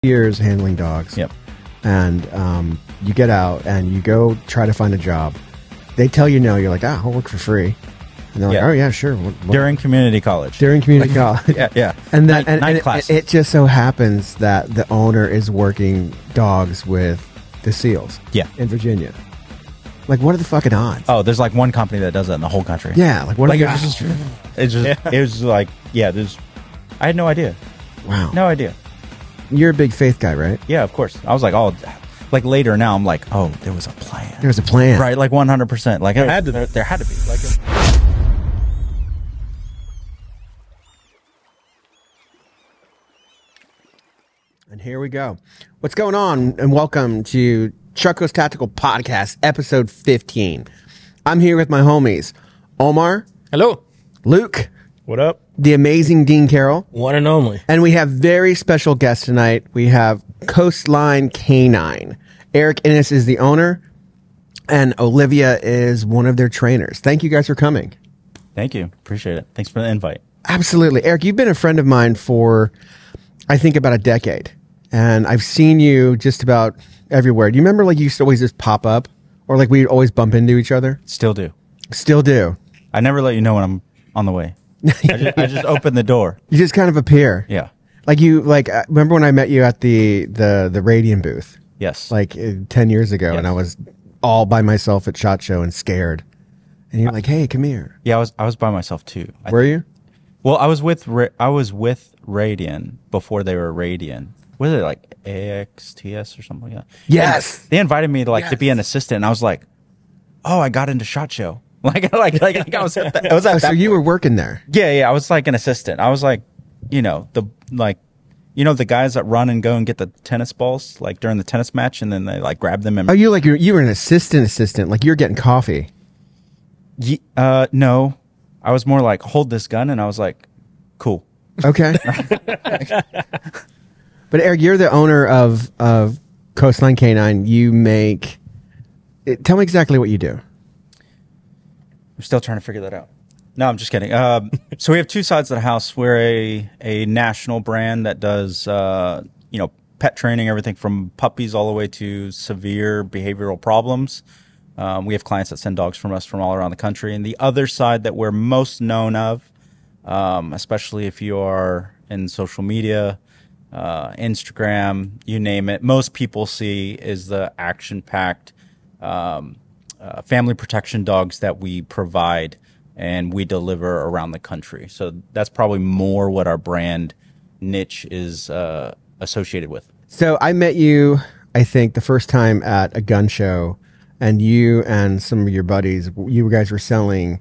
years handling dogs. Yep. And you get out and you go try to find a job. They tell you no. You're like, I'll work for free. And they're like, oh, yeah, sure. During community college. During community college. Yeah. And then Night it just so happens that the owner is working dogs with the SEALs. Yeah. In Virginia. Like, what are the fucking odds? Oh, there's like one company that does that in the whole country. Yeah. Like, what are the odds? It was like, I had no idea. Wow. No idea. You're a big faith guy, right? Yeah, of course. I was like, oh, like later now, I'm like, oh, there was a plan. There was a plan. Right, like 100%. Like, there had to be. Like, and here we go. What's going on? And welcome to Chucko's Tactical Podcast, episode 15. I'm here with my homies, Omar. Hello. Luke. What up? The amazing Dean Carroll. One and only. And we have very special guests tonight. We have Coastline K9. Erick Innis is the owner, and Olivia is one of their trainers. Thank you guys for coming. Thank you. Appreciate it. Thanks for the invite. Absolutely. Erick, you've been a friend of mine for, I think, about a decade. And I've seen you just about everywhere. Do you remember, like, you used to always just pop up? Or, like, we'd always bump into each other? Still do. Still do. I never let you know when I'm on the way. I just open the door. You just kind of appear. Yeah. Like, remember when I met you at the Radian booth? Yes. Like 10 years ago, Yes. and I was all by myself at SHOT Show and scared. And you're like, hey, come here. Yeah, I was by myself too. Were you? Well, I was with Radian before they were Radian. Was it like AXTS or something like that? Yes. They invited me to be an assistant, and I was like, oh, I got into SHOT Show. Like I was at that. So you were working there? Yeah. I was like an assistant. I was like, the guys that run and go and get the tennis balls like during the tennis match, and then they like grab them. And oh, you were an assistant, like you're getting coffee. No, I was more like hold this gun, and I was like, cool. Okay. But Erick, you're the owner of Coastline K9. You make. Tell me exactly what you do. I'm still trying to figure that out. No, I'm just kidding. So we have two sides of the house. We're a national brand that does pet training, everything from puppies all the way to severe behavioral problems. We have clients that send dogs from us from all around the country. And the other side that we're most known of, especially if you are in social media, Instagram, you name it, most people see is the action-packed family protection dogs that we provide and we deliver around the country. So that's probably more what our brand niche is associated with. So I met you, I think, the first time at a gun show, and you and some of your buddies, you guys were selling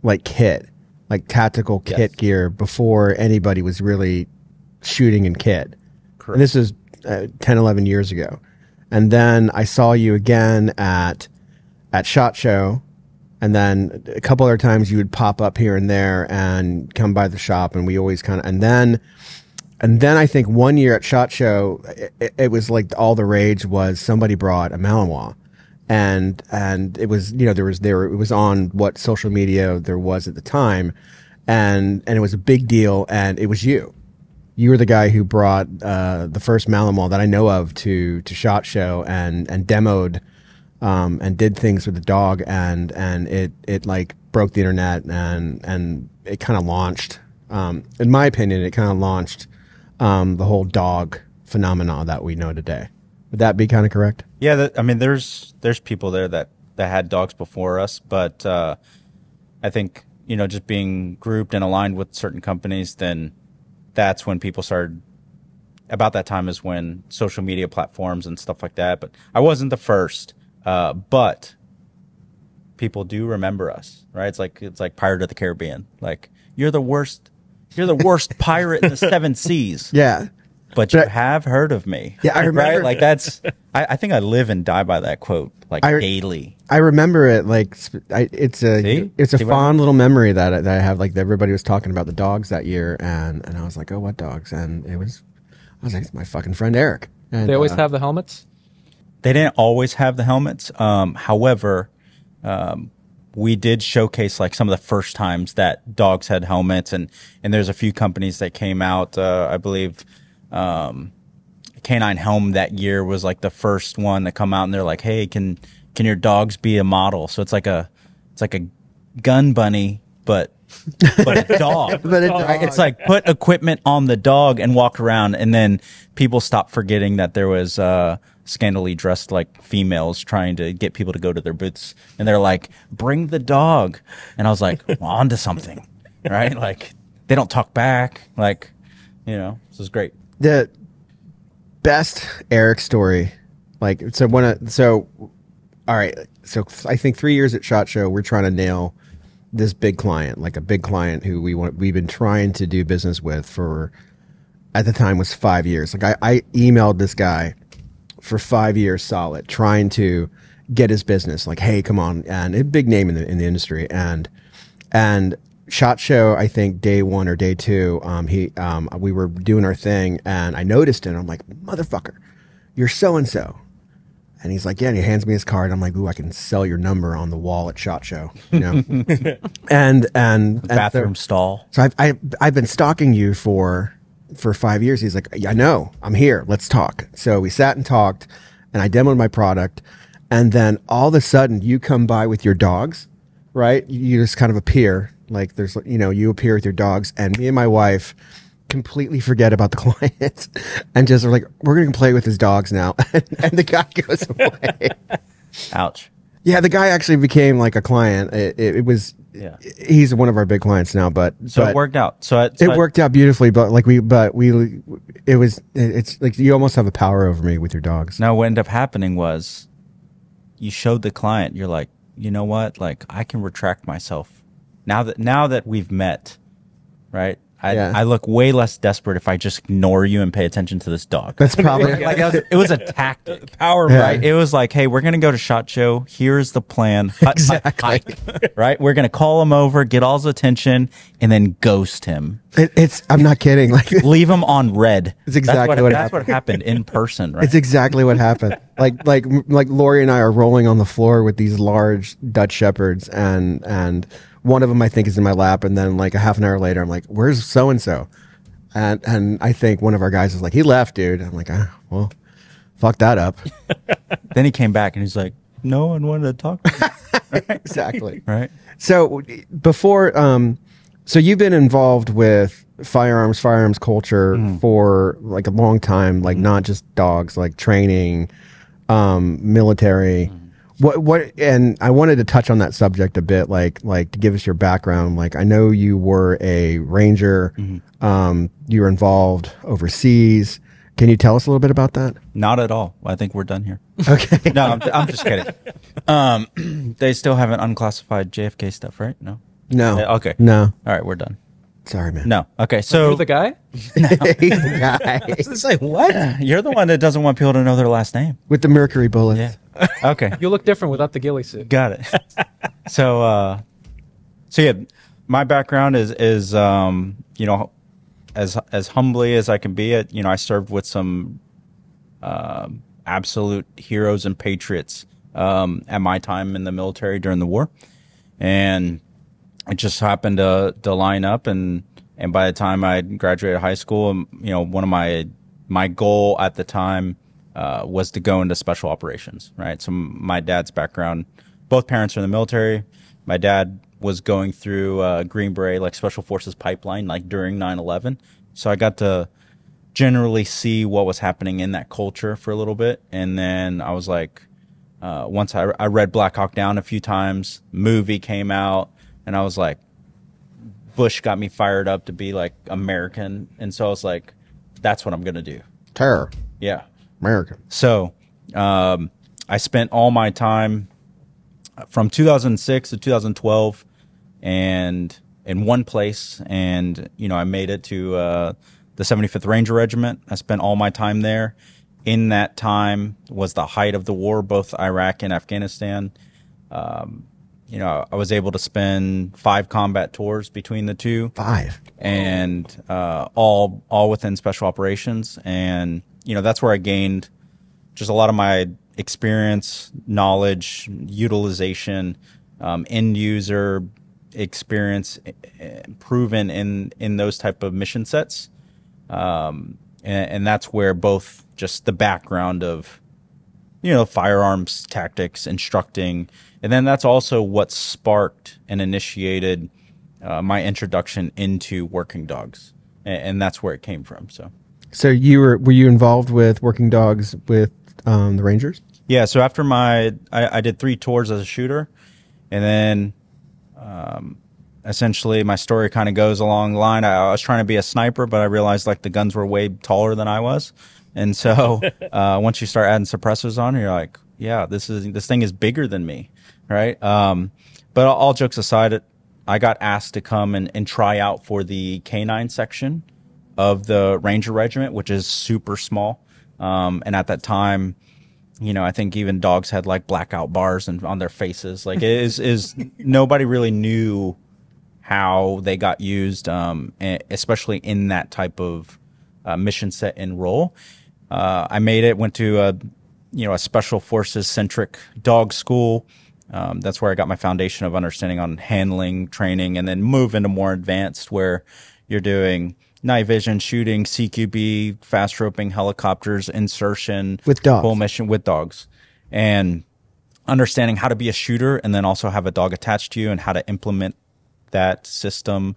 like tactical kit gear before anybody was really shooting in kit. Correct. And this was 10, 11 years ago. And then I saw you again at SHOT Show, and then a couple other times you would pop up here and there and come by the shop, and we always kind of, and then I think one year at SHOT Show, it was like all the rage was somebody brought a Malinois, and it was, it was on what social media there was at the time, and it was a big deal, and it was you. You were the guy who brought the first Malinois that I know of to SHOT Show and demoed and did things with the dog, and it like broke the internet, and it kind of launched, in my opinion, it kind of launched the whole dog phenomena that we know today. Would that be kind of correct? Yeah, there's people there that had dogs before us, but I think just being grouped and aligned with certain companies, then that's when people started. About that time is when social media platforms and stuff like that. But I wasn't the first. But people do remember us, right? It's like Pirate of the Caribbean. Like you're the worst pirate in the 7 seas. Yeah. But you have heard of me. Yeah, I remember. Right? Like that's, I think I live and die by that quote, daily. I remember it. Like it's a fond little memory that I have. Like everybody was talking about the dogs that year, and I was like, oh, what dogs? And I was like, it's my fucking friend Erick. And They always have the helmets? They didn't always have the helmets. However, we did showcase like some of the first times that dogs had helmets, and there's a few companies that came out. I believe I Canine Helm that year was like the first one to come out, and they're like, hey, can your dogs be a model? So it's like a gun bunny, but a dog. But a dog. Right? It's like put equipment on the dog and walk around, and then people stopped forgetting that there was scantily dressed like females trying to get people to go to their booths, and they're like, bring the dog. And I was like, well, on to something, right? Like, they don't talk back, like, this is great. The best Erick story, like, all right, so I think 3 years at SHOT Show, we're trying to nail this big client, like a big client who we've been trying to do business with for, at the time, was 5 years. Like, I emailed this guy for 5 years solid, trying to get his business, like, hey, come on, and a big name in the industry. And SHOT Show, I think day one or day two, we were doing our thing, and I noticed it, and I'm like, motherfucker, you're so-and-so. And he's like, yeah, and he hands me his card. I'm like, ooh, I can sell your number on the wall at SHOT Show, and Bathroom stall. So I've been stalking you for 5 years. He's like, yeah, I know, I'm here, let's talk. So we sat and talked, and I demoed my product, and then all of a sudden you come by with your dogs, right? You just kind of appear, like, there's, you appear with your dogs, and me and my wife completely forget about the client and just are like, we're going to play with his dogs now. And the guy goes away. Ouch. Yeah, the guy actually became like a client. It was, he's one of our big clients now, but it worked out. It worked out beautifully, but it's like you almost have a power over me with your dogs. Now, what ended up happening was you showed the client, you're like, you know what? Like, I can retract myself now that we've met, right? I look way less desperate if I just ignore you and pay attention to this dog. That's probably it was a tactic. Power, right? It was like, hey, we're going to go to SHOT Show. Here's the plan. Hike, right? We're going to call him over, get all his attention, and then ghost him. I'm not kidding. Like, leave him on red. It's exactly that's what happened in person, right? It's exactly what happened. Like Lori and I are rolling on the floor with these large Dutch Shepherds, and one of them I think is in my lap, and then like a half an hour later, I'm like, "Where's so and so?" And I think one of our guys is like, "He left, dude." I'm like, well, fuck that up. Then he came back and he's like, "No one wanted to talk to me." Exactly. Right. So before, so you've been involved with firearms culture for like a long time, like not just dogs, like training, military. What and I wanted to touch on that subject a bit, like to give us your background. Like, I know you were a ranger, you were involved overseas. Can you tell us a little bit about that? Not at all. I think we're done here. Okay. No, I'm just kidding. They still haven't unclassified JFK stuff, right? No. Okay. No. All right, we're done. Sorry, man. No. Okay. So You're the guy? He's the guy It's like, what? you're the one that doesn't want people to know their last name. with the mercury bullets. Yeah. Okay. You look different without the ghillie suit. Got it. So yeah, my background is as humbly as I can be. I served with some absolute heroes and patriots at my time in the military during the war, and it just happened to line up. And by the time I graduated high school, one of my goal at the time was to go into special operations, right? So my dad's background, both parents are in the military. My dad was going through Green Beret, like Special Forces pipeline, like during 9/11. So I got to generally see what was happening in that culture for a little bit. And then I was like, once I read Black Hawk Down a few times, movie came out, and I was like, Bush got me fired up to be like American. And so I was like, that's what I'm going to do. Terror. Yeah. American. So I spent all my time from 2006 to 2012 and in one place. And, I made it to the 75th Ranger Regiment. I spent all my time there. In that time was the height of the war, both Iraq and Afghanistan. I was able to spend 5 combat tours between the two. 5. And all within special operations. And that's where I gained just a lot of my experience, knowledge, utilization, end user experience proven in those type of mission sets. And that's where both just the background of, firearms tactics, instructing. And then that's also what sparked and initiated my introduction into working dogs. And that's where it came from. So were you involved with working dogs with the Rangers? Yeah. So after I did 3 tours as a shooter, and then essentially my story kind of goes along the line. I was trying to be a sniper, but I realized like the guns were way taller than I was. And so once you start adding suppressors on, you're like, yeah, this thing is bigger than me. Right. But all jokes aside, I got asked to come and try out for the canine section of the Ranger Regiment, which is super small. And at that time, I think even dogs had like blackout bars on their faces. Like it is nobody really knew how they got used, especially in that type of mission set and role. I made it, went to a special forces centric dog school. That's where I got my foundation of understanding on handling, training, and then move into more advanced where you're doing night vision, shooting, CQB, fast roping, helicopters, insertion. With dogs. Full mission with dogs. And understanding how to be a shooter and then also have a dog attached to you and how to implement that system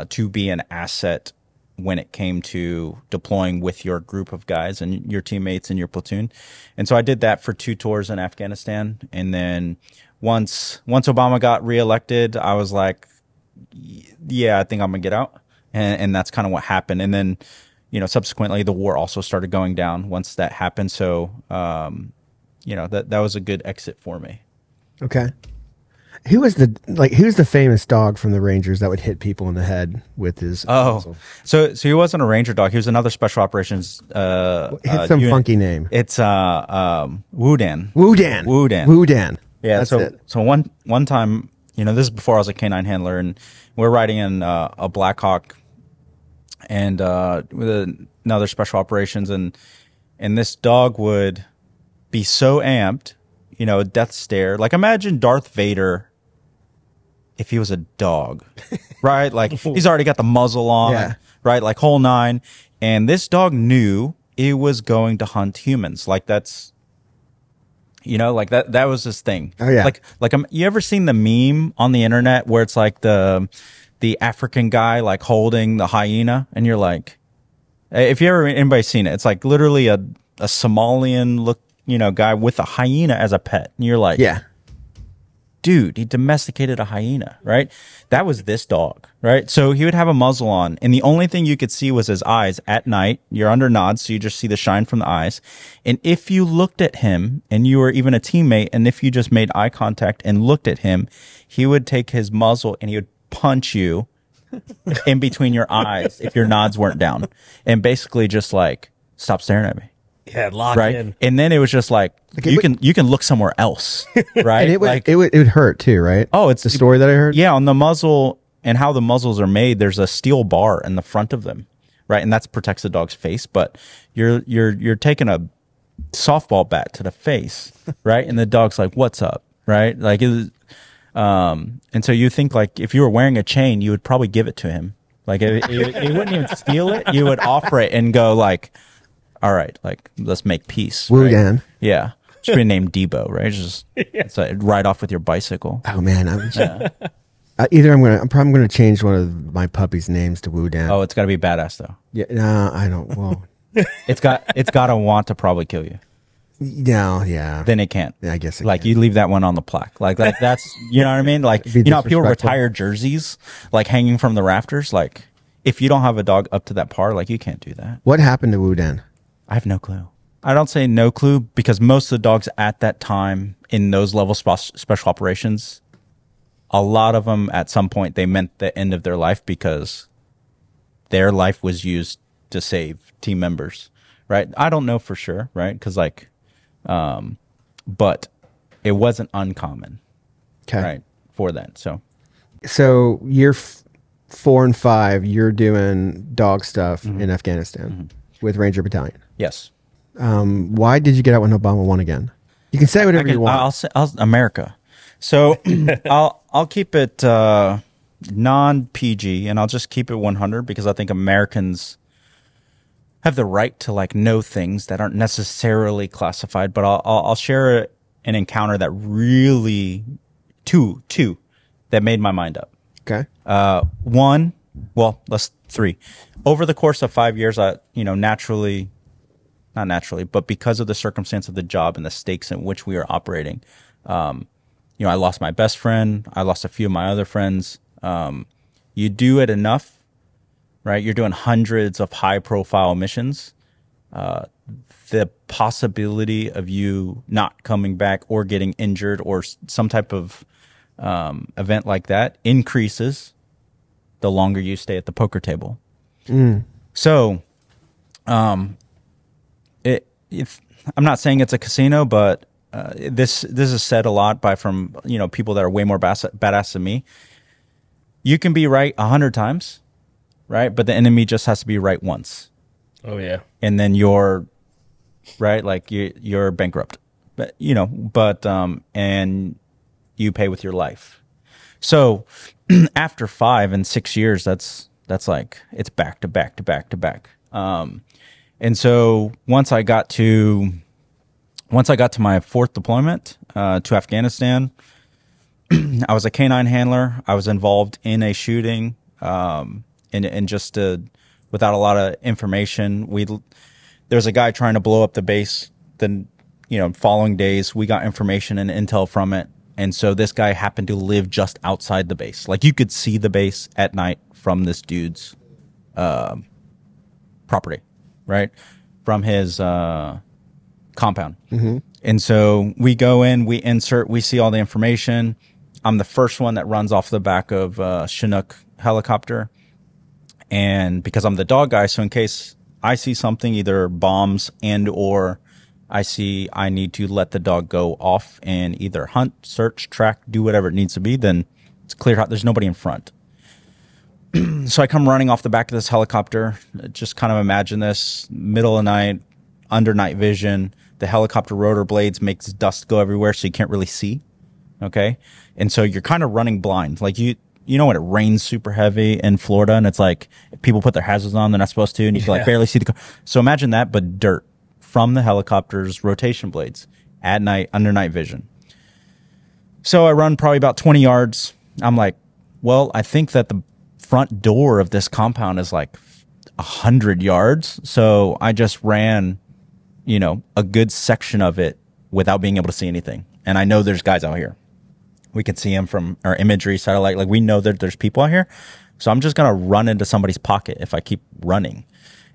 to be an asset when it came to deploying with your group of guys and your teammates and your platoon. And so I did that for 2 tours in Afghanistan. And then once Obama got reelected, I was like, yeah, I think I'm going to get out. And that's kind of what happened. And then, subsequently the war also started going down once that happened. So, that was a good exit for me. Okay. Who's the famous dog from the Rangers that would hit people in the head with his muzzle? So he wasn't a Ranger dog. He was another special operations hit some funky name. It's Woodan. Woodan. Yeah, that's it. So one time, this is before I was a canine handler, and we're riding in a Black Hawk and with another special operations, and this dog would be so amped, death stare. Like imagine Darth Vader if he was a dog, right? Like he's already got the muzzle on, right? Like whole nine. And this dog knew it was going to hunt humans. Like that's, like that was his thing. Oh yeah. Like you ever seen the meme on the internet where it's like the African guy like holding the hyena, and you're like, if anybody's seen it, it's like literally a Somalian guy with a hyena as a pet. And you're like, yeah, dude, he domesticated a hyena, right? That was this dog, right? So he would have a muzzle on, and the only thing you could see was his eyes at night. You're under nods, so you just see the shine from the eyes. And if you looked at him, and you were even a teammate, and if you just made eye contact and looked at him, he would take his muzzle and he would punch you in between your eyes if your nods weren't down, and basically just like, stop staring at me. Yeah, lock right? in. And then it was just like you can look somewhere else, right? And it would hurt too, right? Oh, it's the story that I heard. Yeah, on the muzzle and how the muzzles are made, there's a steel bar in the front of them, right? And that protects the dog's face. But you're taking a softball bat to the face, right? And the dog's like, "What's up?" Right? Like, and so you think like if you were wearing a chain, you would probably give it to him. Like you wouldn't even steal it. You would offer it and go like, all right, like let's make peace. Woodan. Right? Yeah. Should be named Debo, right? It's like ride off with your bicycle. Oh man, I'm probably gonna change one of my puppy's names to Woodan. Oh, it's gotta be badass though. Yeah, no, I don't. Well, it's gotta want to probably kill you. No, yeah. Then it can't. Yeah, I guess. Like you leave that one on the plaque. Like that's you know what I mean. Like how people retire jerseys like hanging from the rafters. Like if you don't have a dog up to that par, like you can't do that. What happened to Woodan? I have no clue. I don't say no clue because most of the dogs at that time in those level special operations, a lot of them at some point they meant the end of their life because their life was used to save team members, right? I don't know for sure, right? Because like, but it wasn't uncommon, right, for that. So year 4 and 5, you're doing dog stuff in Afghanistan with Ranger Battalion. Yes. Why did you get out when Obama won again? You can say whatever you want. I'll say America. So I'll keep it non-PG, and I'll just keep it 100 because I think Americans have the right to like know things that aren't necessarily classified, but I'll share an encounter that really two that made my mind up. Okay. One, well, let's three. Over the course of 5 years, not naturally, but because of the circumstance of the job and the stakes in which we are operating, I lost my best friend. I lost a few of my other friends. You do it enough, right? You're doing hundreds of high profile missions. The possibility of you not coming back or getting injured or some type of event like that increases the longer you stay at the poker table. So, I'm not saying it's a casino, but this is said a lot from people that are way more badass than me. You can be right 100 times, right? But the enemy just has to be right once. Oh yeah, and then you're right, like you're bankrupt. But and you pay with your life. So after 5 and 6 years, that's like it's back to back to back to back. And so once I got to my 4th deployment to Afghanistan, I was a canine handler. I was involved in a shooting, and just without a lot of information, there was a guy trying to blow up the base. Then following days, we got information and intel from it. And so this guy happened to live just outside the base. Like you could see the base at night from this dude's property, right? From his compound. Mm-hmm. And so we go in, we insert, we see all the information. I'm the first one that runs off the back of Chinook helicopter. And because I'm the dog guy, so in case I see something, either bombs and or I need to let the dog go off and either hunt, search, track, do whatever it needs to be, then it's clear out. There's nobody in front. So I come running off the back of this helicopter. Just kind of imagine this, middle of the night, under night vision. The helicopter rotor blades makes dust go everywhere, so you can't really see. Okay? And so you're kind of running blind. Like you know when it rains super heavy in Florida and it's like people put their hazards on, they're not supposed to, and you can like barely see the car. So imagine that, but dirt from the helicopter's rotation blades at night, under night vision. So I run probably about 20 yards. I'm like, well, I think that the front door of this compound is like 100 yards. So I just ran, a good section of it without being able to see anything. And I know there's guys out here. We can see them from our imagery satellite. Like we know that there's people out here. So I'm just going to run into somebody's pocket if I keep running.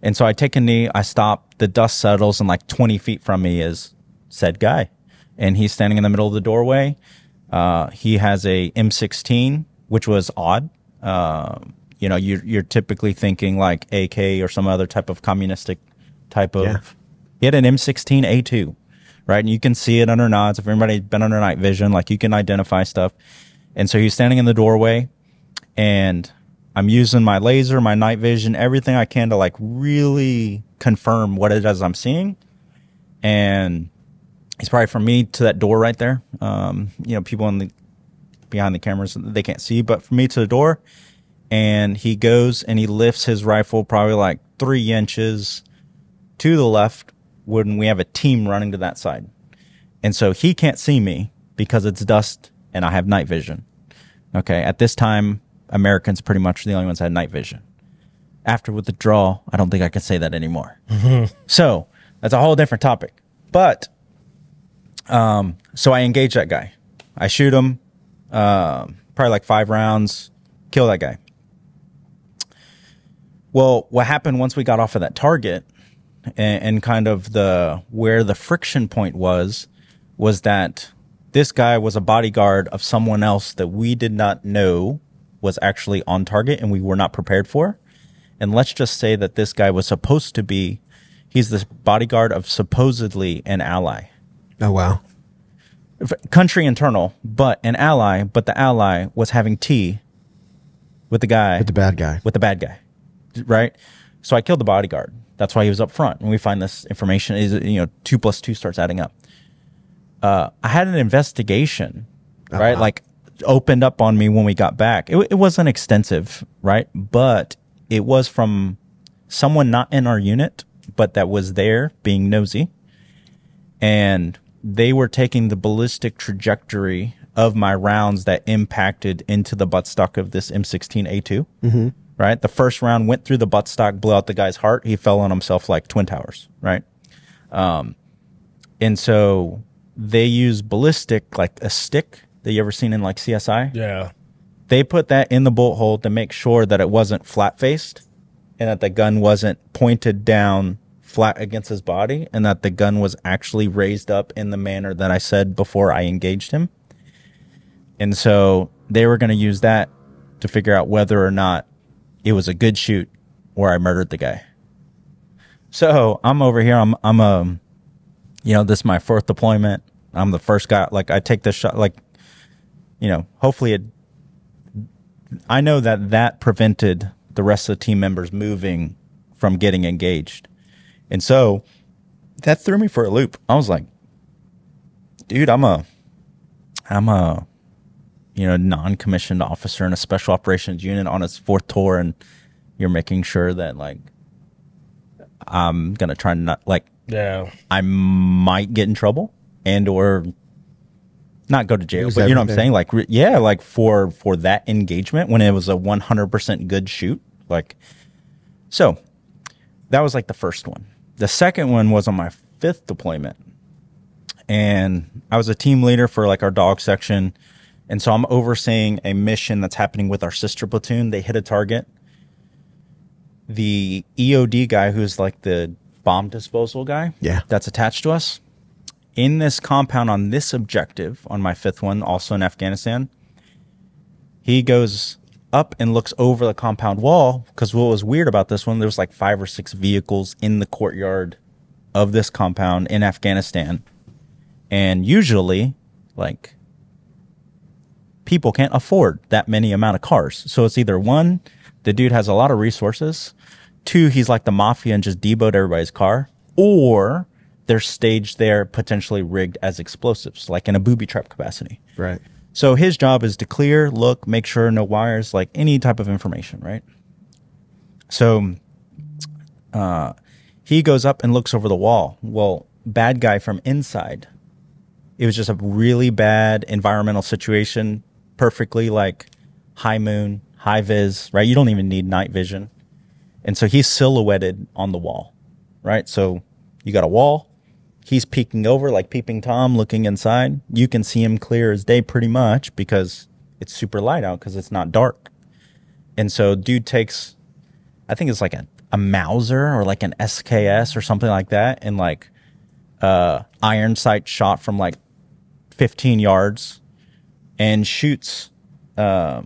And so I take a knee, I stop, the dust settles, and like 20 feet from me is said guy. And he's standing in the middle of the doorway. He has a M16, which was odd. You're typically thinking like AK or some other type of communistic type of. Yeah. He had an M16 A2, right? And you can see it under nods. If everybody's been under night vision, like you can identify stuff. And so he's standing in the doorway, and I'm using my laser, my night vision, everything I can to like really confirm what it is I'm seeing. And he's probably from me to that door right there. People behind the cameras, they can't see, but from me to the door. And he goes and he lifts his rifle probably like 3 inches to the left when we have a team running to that side. And so he can't see me because it's dust and I have night vision. Okay. At this time, Americans pretty much the only ones that had night vision. After withdrawal, I don't think I can say that anymore. Mm-hmm. So that's a whole different topic. But so I engage that guy. I shoot him, probably like 5 rounds, kill that guy. Well, what happened once we got off of that target and kind of where the friction point was that this guy was a bodyguard of someone else that we did not know was actually on target and we were not prepared for. And let's just say that this guy was supposed to be, he's this bodyguard of supposedly an ally. Oh, wow. Country internal, but an ally, but the ally was having tea with the guy. With the bad guy. With the bad guy. Right? So I killed the bodyguard. That's why he was up front. When we find this information, 2 + 2 starts adding up. I had an investigation, right? Wow. Like opened up on me when we got back. It wasn't extensive, right? But it was from someone not in our unit, but that was there being nosy. And they were taking the ballistic trajectory of my rounds that impacted into the buttstock of this M16A2. Mm-hmm. Right? The first round went through the buttstock, blew out the guy's heart. He fell on himself like Twin Towers, right? And so they use ballistic, like a stick that you ever seen in like CSI. Yeah. They put that in the bolt hole to make sure that it wasn't flat-faced and that the gun wasn't pointed down flat against his body and that the gun was actually raised up in the manner that I said before I engaged him. And so they were going to use that to figure out whether or not it was a good shoot or I murdered the guy. So I'm over here. I'm this is my fourth deployment. I'm the first guy. Like I take this shot, like, hopefully I know that prevented the rest of the team members moving from getting engaged. And so that threw me for a loop. I was like, dude, I'm a non-commissioned officer in a special operations unit on its fourth tour, and you're making sure that like I'm gonna try not like I might get in trouble and or not go to jail, but you know what I'm saying? Like like for that engagement when it was a 100% good shoot, like so that was like the first one. The second one was on my fifth deployment, and I was a team leader for like our dog section. And so I'm overseeing a mission that's happening with our sister platoon. They hit a target. The EOD guy, who's like the bomb disposal guy, that's attached to us, in this compound on this objective, on my fifth one, also in Afghanistan, he goes up and looks over the compound wall, because what was weird about this one, there was like 5 or 6 vehicles in the courtyard of this compound in Afghanistan. And usually, like, people can't afford that many amount of cars. So it's either one, the dude has a lot of resources, 2, he's like the mafia and just deboed everybody's car, or they're staged there, potentially rigged as explosives, like in a booby trap capacity. Right. So his job is to clear, look, make sure no wires, like any type of information, right? So he goes up and looks over the wall. Well, bad guy from inside. It was just a really bad environmental situation, perfectly like high moon, high vis, right? You don't even need night vision. And so he's silhouetted on the wall, right? So you got a wall. He's peeking over like Peeping Tom, looking inside. You can see him clear as day pretty much because it's super light out because it's not dark. And so dude takes, I think it's like a Mauser or like an SKS or something like that, and like iron sight shot from like 15 yards and shoots the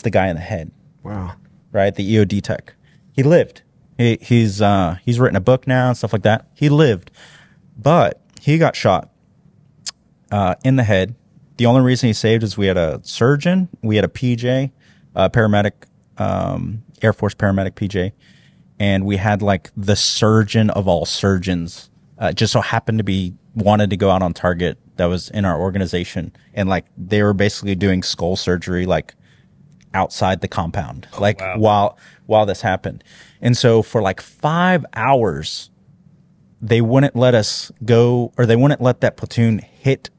guy in the head. Wow. Right? The EOD tech. He lived. He's written a book now and stuff like that. He lived. But he got shot in the head. The only reason he saved is we had a surgeon, we had a PJ, paramedic, Air Force paramedic PJ, and we had like the surgeon of all surgeons, just so happened to be wanted to go out on target that was in our organization. And like they were basically doing skull surgery like outside the compound, like while this happened. And so for like 5 hours, they wouldn't let us go, or they wouldn't let that platoon hit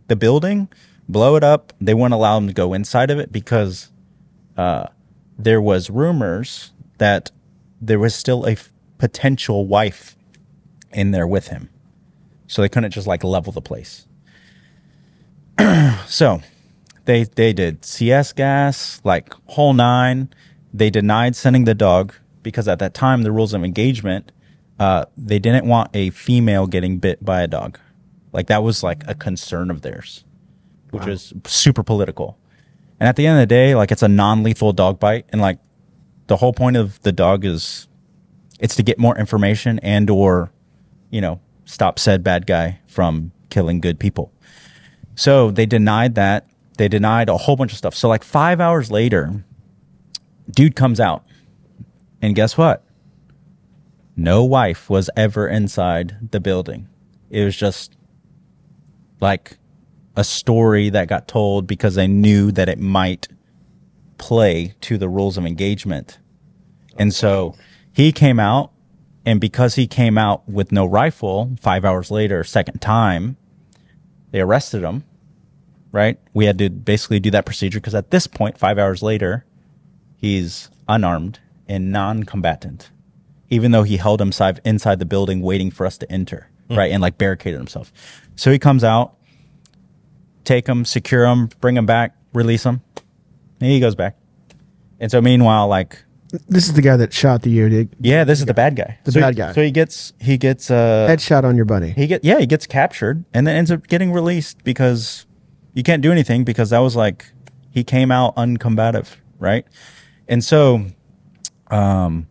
the building, blow it up. They wouldn't allow them to go inside of it because there was rumors that there was still a potential wife in there with him. So they couldn't just like level the place. So they did CS gas, like whole 9. They denied sending the dog because at that time, the rules of engagement, they didn't want a female getting bit by a dog. Like that was like a concern of theirs, which was super political. And at the end of the day, like it's a non-lethal dog bite. And like the whole point of the dog is it's to get more information and or, stop said bad guy from killing good people. So they denied that. They denied a whole bunch of stuff. So like 5 hours later, dude comes out. And guess what? No wife was ever inside the building. It was just like a story that got told because they knew that it might play to the rules of engagement. And so he came out And because he came out with no rifle 5 hours later, second time, they arrested him, right? We had to basically do that procedure because at this point, 5 hours later, he's unarmed and non-combatant, even though he held himself inside the building waiting for us to enter, right? And like barricaded himself. So he comes out, take him, secure him, bring him back, release him, and he goes back. And so meanwhile, like... This is the guy that shot the unit. Yeah, this is the bad guy. Bad guy. So he gets headshot on your buddy. He gets captured and then ends up getting released because you can't do anything because that was like he came out uncombative, right? And so the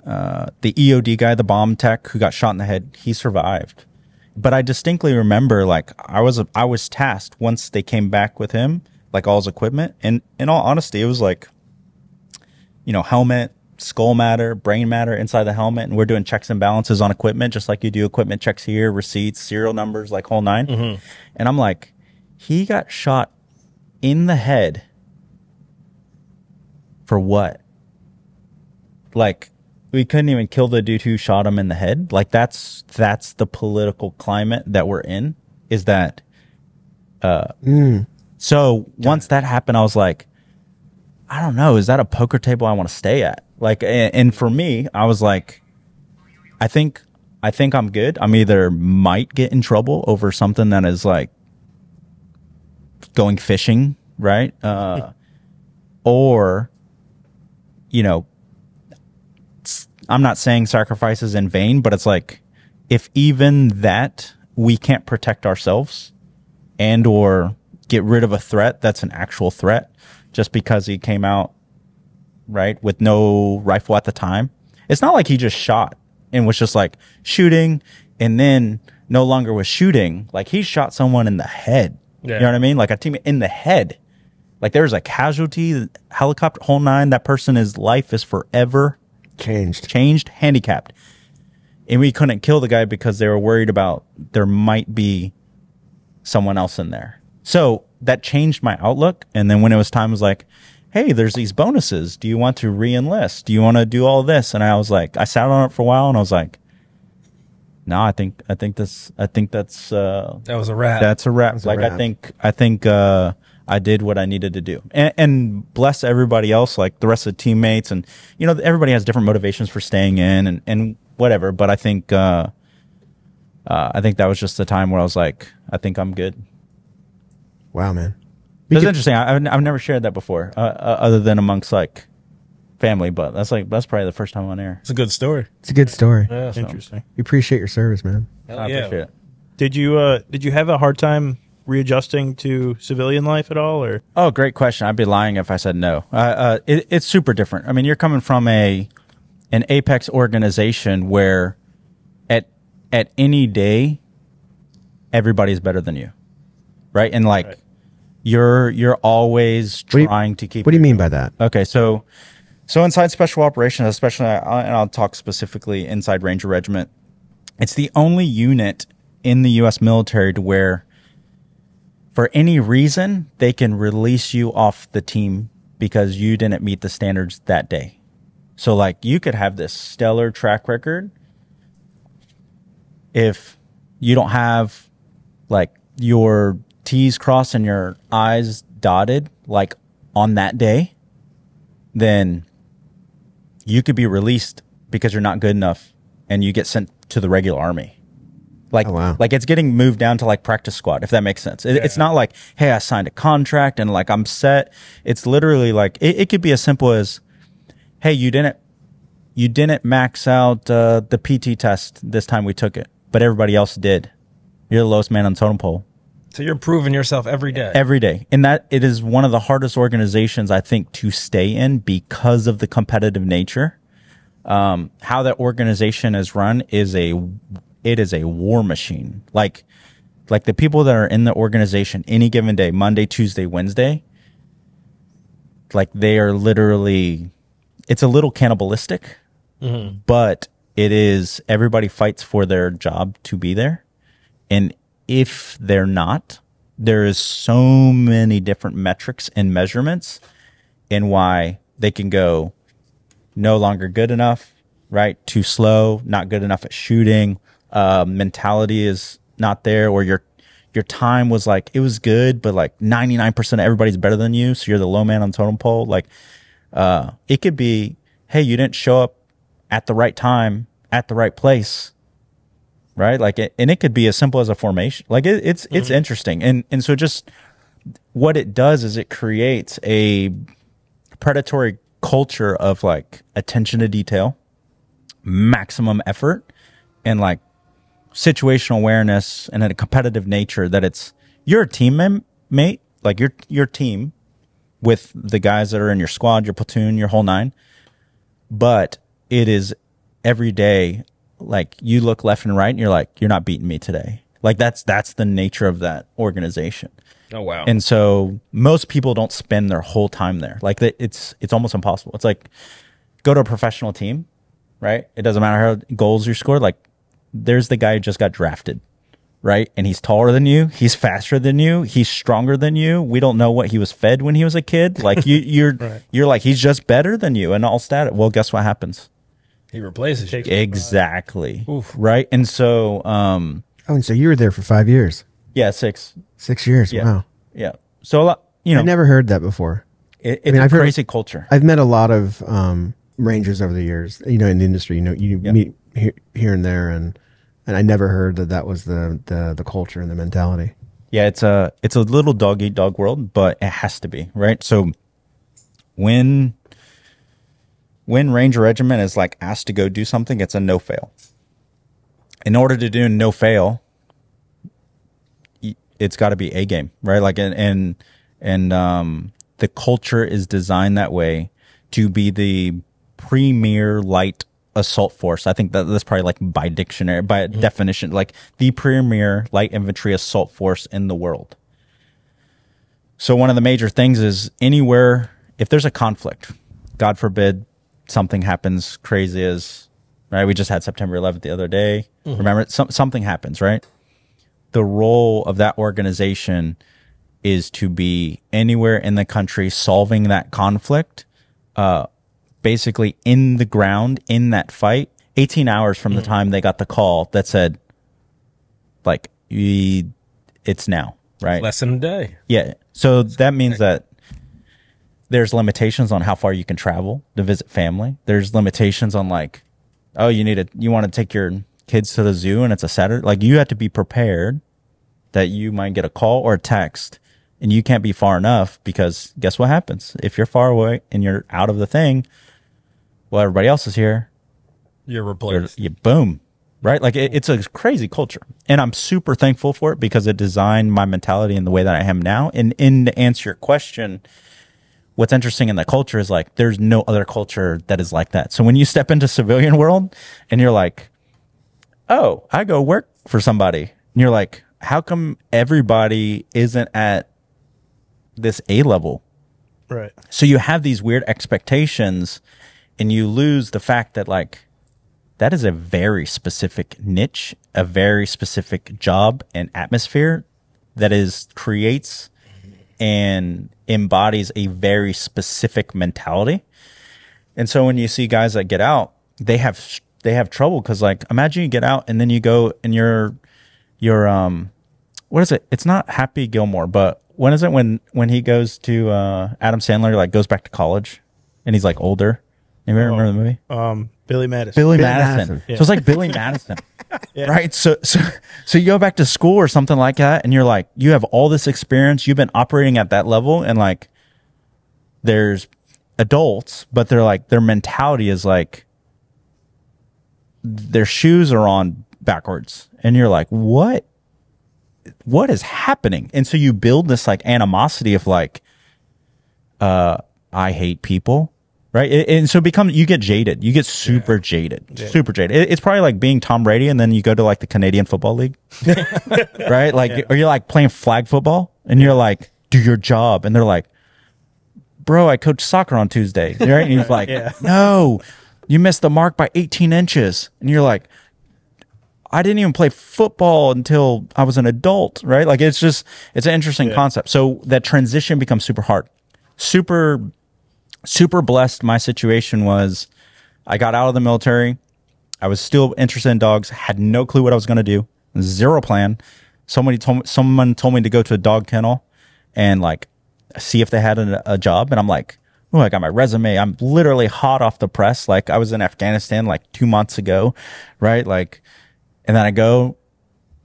EOD guy, the bomb tech who got shot in the head, he survived. But I distinctly remember like I was tasked once they came back with him, like all his equipment, and in all honesty, it was like, you know, helmet, skull matter, brain matter inside the helmet, and we're doing checks and balances on equipment, just like you do equipment checks here, receipts, serial numbers, like whole nine. Mm-hmm. And I'm like, he got shot in the head for what? Like, we couldn't even kill the dude who shot him in the head. Like, that's the political climate that we're in, is that, so once that happened, I was like, I don't know. Is that a poker table I want to stay at? Like, and for me, I was like, I think I'm good. I'm either might get in trouble over something that is like going fishing, right? Or, you know, I'm not saying sacrifice is in vain, but it's like, if even that we can't protect ourselves and or get rid of a threat that's an actual threat, just because he came out, right, with no rifle at the time. It's not like he just shot and was just like shooting and then no longer was shooting. Like, he shot someone in the head. Yeah. You know what I mean? Like a teammate in the head. Like, there's a casualty, helicopter, whole nine. That person's life is forever changed, handicapped. And we couldn't kill the guy because they were worried about there might be someone else in there. So that changed my outlook. And then when it was time, it was like, hey, there's these bonuses. Do you want to re-enlist? Do you want to do all this? And I was like, I sat on it for a while and I was like, no, I think that's that was a wrap. That's a wrap. Like, I think I did what I needed to do, and bless everybody else, like the rest of the teammates. And, you know, everybody has different motivations for staying in and whatever. But I think that was just the time where I was like, I think I'm good. Wow, man. It's interesting. I've never shared that before, other than amongst like family. But that's probably the first time on air. It's a good story. It's a good story. Yeah, interesting. We appreciate your service, man. I appreciate it. Did you have a hard time readjusting to civilian life at all, or? Oh, great question. I'd be lying if I said no. It's super different. I mean, you're coming from an apex organization where at any day everybody's better than you, right? And like, right. You're always trying to keep. What do you mean by that? Okay, so inside special operations, especially, and I'll talk specifically inside Ranger Regiment, it's the only unit in the U.S. military to where, for any reason, they can release you off the team because you didn't meet the standards that day. So, like, you could have this stellar track record. If you don't have, like, your T's crossed and your I's dotted, like, on that day, then you could be released because you're not good enough and you get sent to the regular army. Like, oh, wow. Like, it's getting moved down to like practice squad, if that makes sense. It's not like, hey, I signed a contract and like I'm set. It's literally like, it could be as simple as, hey, you didn't max out the PT test this time we took it, but everybody else did. You're the lowest man on the totem pole. So you're proving yourself every day. Every day. And that it is one of the hardest organizations, I think, to stay in because of the competitive nature. How that organization is run is it is a war machine. Like the people that are in the organization any given day, Monday, Tuesday, Wednesday, like they are literally, it's a little cannibalistic, but it is, everybody fights for their job to be there. And if they're not, there is so many different metrics and measurements in why they can go no longer good enough, right? Too slow, not good enough at shooting. Mentality is not there, or your time was like, it was good, but like 99% of everybody's better than you, so you're the low man on the totem pole. Like, it could be, hey, you didn't show up at the right time, at the right place, right? Like, and it could be as simple as a formation. Like, it's interesting. And so just what it does is it creates a predatory culture of like attention to detail, maximum effort, and like situational awareness and a competitive nature that you're a team mate, like your team with the guys that are in your squad, your platoon, your whole nine. But it is every day, like you look left and right and you're like, you're not beating me today. Like that's the nature of that organization. Oh, wow. And so most people don't spend their whole time there. Like it's almost impossible. It's like go to a professional team, right? It doesn't matter how goals you scored. Like there's the guy who just got drafted, right? And he's taller than you. He's faster than you. He's stronger than you. We don't know what he was fed when he was a kid. Like you're right. You're like, he's just better than you and all stat. Well, guess what happens? He replaces you. Exactly. Oof. Right. And so, and so you were there for 5 years. yeah, 6. 6 years. Yeah. Wow. Yeah. So a lot, I never heard that before. it's I've heard- crazy culture. I've met a lot of rangers over the years, in the industry, you meet here and there, and I never heard that was the culture and the mentality. Yeah, it's a little dog eat dog world, but it has to be, right? So when Ranger Regiment is like asked to go do something, it's a no fail. In order to do no fail, it's got to be a game, right? Like and the culture is designed that way to be the premier light assault force. I think that's probably like by dictionary, by definition, like the premier light infantry assault force in the world. So one of the major things is anywhere, if there's a conflict, God forbid something happens crazy as, right? We just had September 11th the other day. Remember, something happens, right? The role of that organization is to be anywhere in the country solving that conflict, basically in the ground, in that fight, 18 hours from the time they got the call that said, like, it's now, right? Less than a day. Yeah. So that means that there's limitations on how far you can travel to visit family. There's limitations on like, oh, you want to take your kids to the zoo and it's a Saturday. Like you have to be prepared that you might get a call or a text and you can't be far enough, because guess what happens? If you're far away and you're out of the thing, well, everybody else is here. You're replaced. Boom. Right? Like it's a crazy culture. And I'm super thankful for it because it designed my mentality in the way that I am now. And to answer your question, what's interesting in the culture is like there's no other culture that is like that. So when you step into civilian world and you're like, oh, I go work for somebody, and you're like, how come everybody isn't at this A level? Right. So you have these weird expectations and you lose the fact that like that is a very specific niche, a very specific job and atmosphere that creates and embodies a very specific mentality. And so when you see guys that get out, they have trouble because like imagine you get out and then you go and you're what is it? It's not Happy Gilmore, but when is it when he goes to Adam Sandler, like goes back to college and he's like older? Anybody remember the movie? Billy Madison. Billy Madison. Yeah. So it's like Billy Madison. Yeah. Right? So you go back to school or something like that and you're like, you have all this experience, you've been operating at that level, and like there's adults, but they're like their mentality is like their shoes are on backwards. And you're like, what is happening? And so you build this like animosity of like, I hate people. Right. And so you get jaded. You get super jaded, super jaded. It's probably like being Tom Brady and then you go to like the Canadian Football League, right? Like, or you're like playing flag football and you're like, do your job. And they're like, bro, I coach soccer on Tuesday. Right. And he's like, no, you missed the mark by 18 inches. And you're like, I didn't even play football until I was an adult. Right. Like it's an interesting concept. So that transition becomes super hard, super blessed. My situation was, I got out of the military. I was still interested in dogs. Had no clue what I was going to do. Zero plan. Someone told me to go to a dog kennel and like see if they had a job. And I'm like, oh, I got my resume. I'm literally hot off the press. Like I was in Afghanistan like 2 months ago, right? Like, and then I go,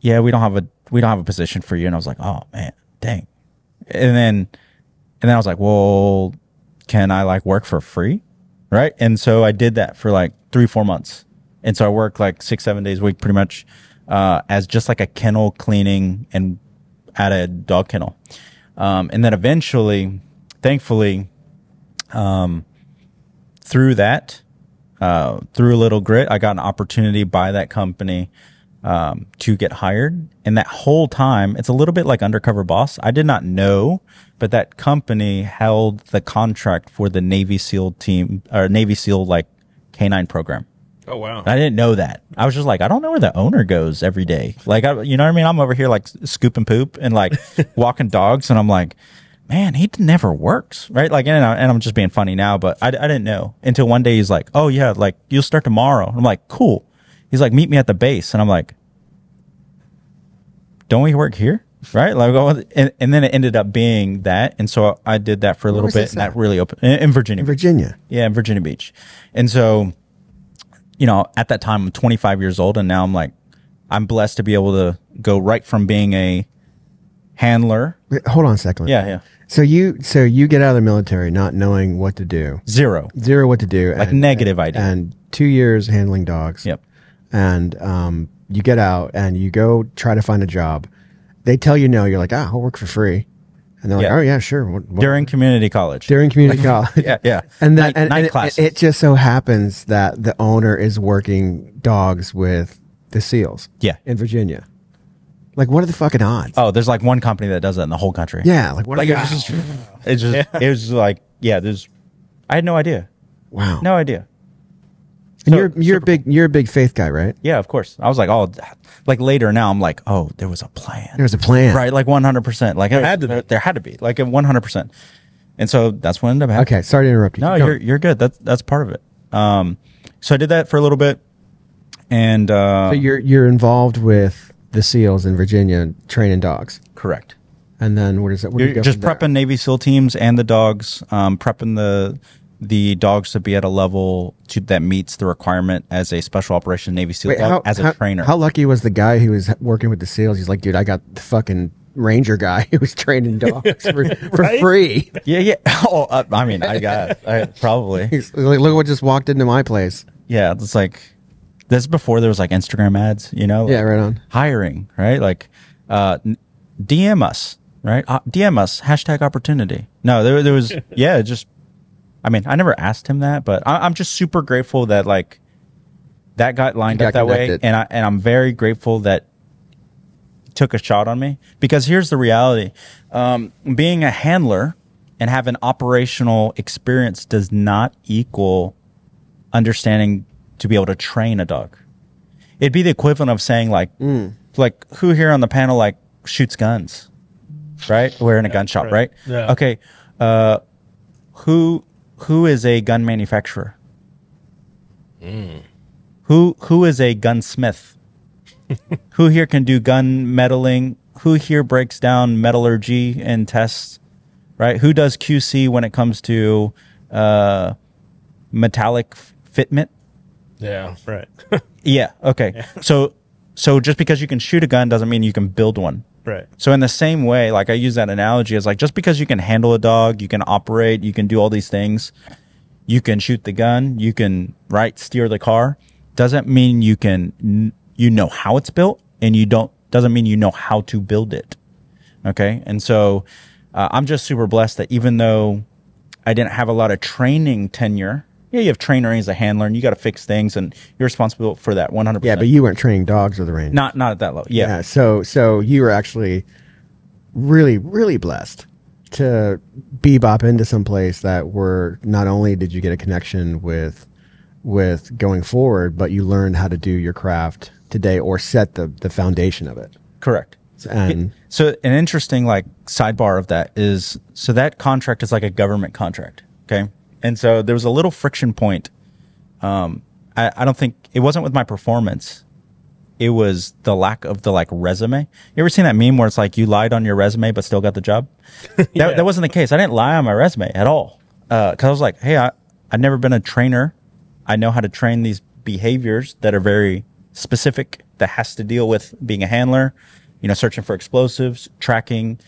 yeah, we don't have a position for you. And I was like, oh man, dang. And then I was like, well, can I like work for free? Right. And so I did that for like 3-4 months. And so I worked like 6-7 days a week pretty much, as just like a kennel cleaning and at a dog kennel. And then eventually, thankfully, through that, through a little grit, I got an opportunity by that company, to get hired. And that whole time, it's a little bit like Undercover Boss. I did not know, but that company held the contract for the Navy SEAL team or Navy SEAL like K9 program. Oh, wow. I didn't know that. I was just like, I don't know where the owner goes every day. Like, you know what I mean? I'm over here like scooping poop and like walking dogs. And I'm like, man, he never works. Right. Like, and I'm just being funny now, but I didn't know until one day he's like, oh yeah, like you'll start tomorrow. I'm like, cool. He's like, meet me at the base. And I'm like, don't we work here? Right. Like, and then it ended up being that. And so I did that for a little bit. And that really opened in Virginia. In Virginia. Yeah. In Virginia Beach. And so, you know, at that time, I'm 25 years old, and now I'm like, I'm blessed to be able to go right from being a handler. Wait, hold on a second. Yeah. So you get out of the military not knowing what to do. Zero What to do. Like negative idea. And 2 years handling dogs. Yep. And you get out and you go try to find a job. They tell you no. You're like, I'll work for free. And they're like, oh yeah, sure. During community college. During community college. Yeah. And that night classes. It just so happens that the owner is working dogs with the SEALs. Yeah. In Virginia. Like, what are the fucking odds? Oh, there's like one company that does that in the whole country. Yeah. Like, what? Like it was like, yeah. I had no idea. Wow. No idea. And So, you're a big faith guy, right? Yeah, of course. I was like, oh, like later now, I'm like, oh, there was a plan. There was a plan, Right, like 100%. Like There had to be. There had to be, like 100%. And so that's what ended up happening. Okay, sorry to interrupt you. No, Go. you're good. That's part of it. So I did that for a little bit, and So you're involved with the SEALs in Virginia training dogs, correct. and then what is it? Where do you You're go just from there? prepping Navy SEAL teams and the dogs, prepping the dogs to be at a level that meets the requirement as a special operation Navy SEAL dog as a trainer. How lucky was the guy who was working with the SEALs? He's like, dude, I got the fucking Ranger guy who was training dogs for free. Yeah. Oh, I mean, I probably. He's like, look what just walked into my place. Yeah, it's like this is before there was like Instagram ads, you know? Yeah, like right on. Hiring, right? Like DM us, right? DM us, #opportunity. No, there was, yeah, just, I mean, I never asked him that, but I'm just super grateful that like that got lined up that way. And I'm very grateful that he took a shot on me, because here's the reality. Being a handler and having operational experience does not equal understanding to be able to train a dog. It'd be the equivalent of saying like who here on the panel like shoots guns, right? We're in a gun shop, right? Yeah. Okay. Who is a gun manufacturer? Who is a gunsmith? Who here can do gun metalling? Who here breaks down metallurgy and tests? Right? Who does QC when it comes to metallic fitment? Yeah. Right. Yeah. Okay. So just because you can shoot a gun doesn't mean you can build one. Right. So in the same way, like I use that analogy as like, just because you can handle a dog, you can operate, you can do all these things, you can shoot the gun, you can steer the car, doesn't mean you know how it's built, and doesn't mean you know how to build it. Okay. And so I'm just super blessed that even though I didn't have a lot of training tenure, yeah, you have training as a handler, and you got to fix things, and you're responsible for that 100%. Yeah, but you weren't training dogs or the Rangers. Not at that level. Yeah. So you were actually really, really blessed to bebop into some place that were, not only did you get a connection with going forward, but you learned how to do your craft today, or set the foundation of it. Correct. And So an interesting like sidebar of that is, so that contract is like a government contract. Okay. And so there was a little friction point I don't think it wasn't with my performance. It was the lack of the like resume. You ever seen that meme where it's like you lied on your resume but still got the job? That wasn't the case. I didn't lie on my resume at all. Because I was like, hey, I've never been a trainer. I know how to train these behaviors that are very specific, that has to deal with being a handler, you know, searching for explosives, tracking,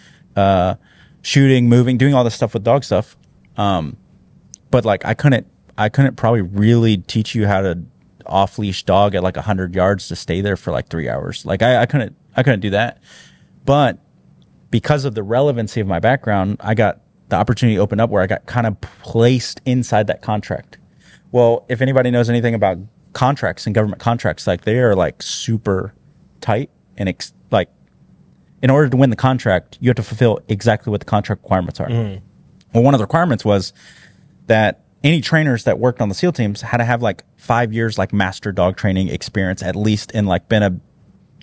shooting, moving, doing all this stuff with dog stuff. But like I couldn't probably really teach you how to off leash dog at like 100 yards to stay there for like 3 hours. Like I couldn't do that. But because of the relevancy of my background, I got the opportunity opened up where I got kind of placed inside that contract. Well, if anybody knows anything about contracts and government contracts, like they are like super tight and like in order to win the contract, you have to fulfill exactly what the contract requirements are. Well, one of the requirements was that any trainers that worked on the SEAL teams had to have like 5 years like master dog training experience, at least in like been a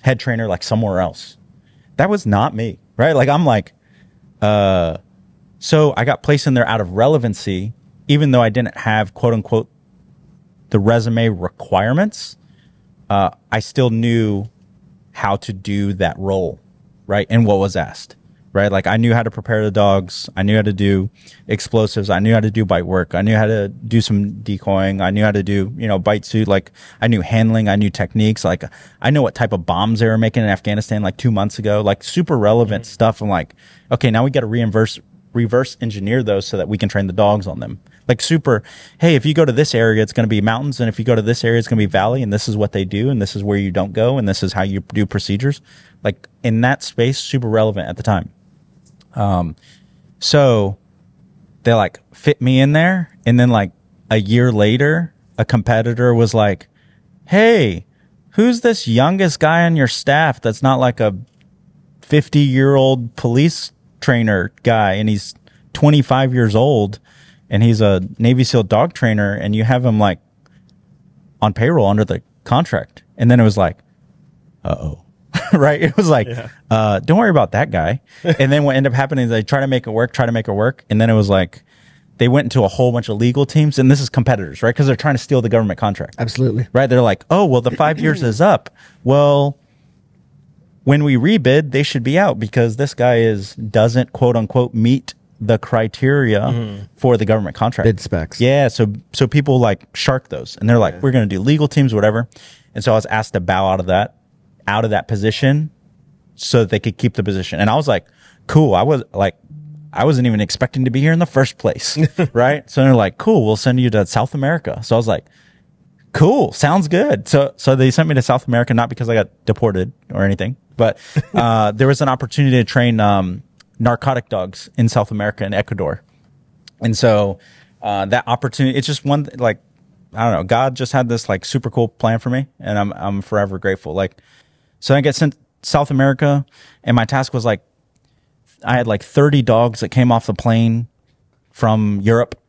head trainer like somewhere else. That was not me, right? Like I'm like, so I got placed in there out of relevancy, even though I didn't have quote unquote the resume requirements. I still knew how to do that role, right? And what was asked. Right? Like I knew how to prepare the dogs. I knew how to do explosives. I knew how to do bite work. I knew how to do some decoying. I knew how to do, you know, bite suit. Like I knew handling. I knew techniques. Like I know what type of bombs they were making in Afghanistan like 2 months ago, like super relevant stuff. I'm like, okay, now we got to reverse engineer those so that we can train the dogs on them. Like super, hey, if you go to this area, it's going to be mountains. And if you go to this area, it's going to be valley. And this is what they do. And this is where you don't go. And this is how you do procedures. Like in that space, super relevant at the time. So they like fit me in there. And then like a year later, a competitor was like, hey, who's this youngest guy on your staff that's not like a 50-year-old police trainer guy and he's 25 years old and he's a Navy SEAL dog trainer and you have him like on payroll under the contract? And then it was like, uh-oh. Right? It was like, don't worry about that guy. And then what ended up happening is they try to make it work. And then it was like, they went into a whole bunch of legal teams, and this is competitors, right? Because they're trying to steal the government contract. Absolutely. Right? They're like, oh, well, the 5 years is up. Well, when we rebid, they should be out because this guy doesn't quote unquote meet the criteria for the government contract. Bid specs. Yeah. So people like shark those, and they're like, we're going to do legal teams, whatever. And so I was asked to bow out of that position so that they could keep the position. And I was like, cool. I wasn't even expecting to be here in the first place. Right. So they're like, cool, we'll send you to South America. So I was like, cool, sounds good. So they sent me to South America, not because I got deported or anything, but, there was an opportunity to train, narcotic dogs in South America and Ecuador. And so, that opportunity, it's just one, like, I don't know, God just had this like super cool plan for me, and I'm forever grateful. Like, so I get sent South America, and my task was like, I had like 30 dogs that came off the plane from Europe,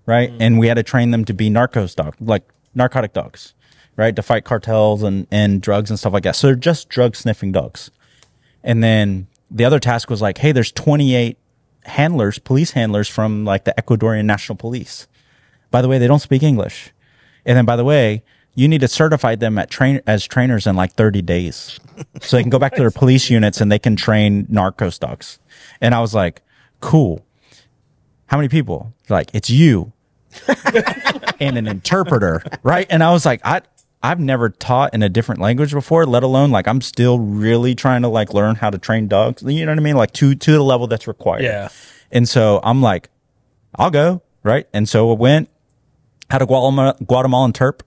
right? And we had to train them to be narcotic dogs, right? To fight cartels and drugs and stuff like that. So they're just drug sniffing dogs. And then the other task was like, hey, there's 28 handlers, police handlers from like the Ecuadorian National Police. By the way, they don't speak English. And then by the way, you need to certify them as trainers in like 30 days. So they can go back to their police units and they can train narcos dogs. And I was like, cool. How many people? Like, it's you and an interpreter, right? And I was like, I've never taught in a different language before, let alone like I'm still really trying to like learn how to train dogs. You know what I mean? Like to the level that's required. Yeah. And so I'm like, I'll go, right? And so I went, had a Guatemalan Terp,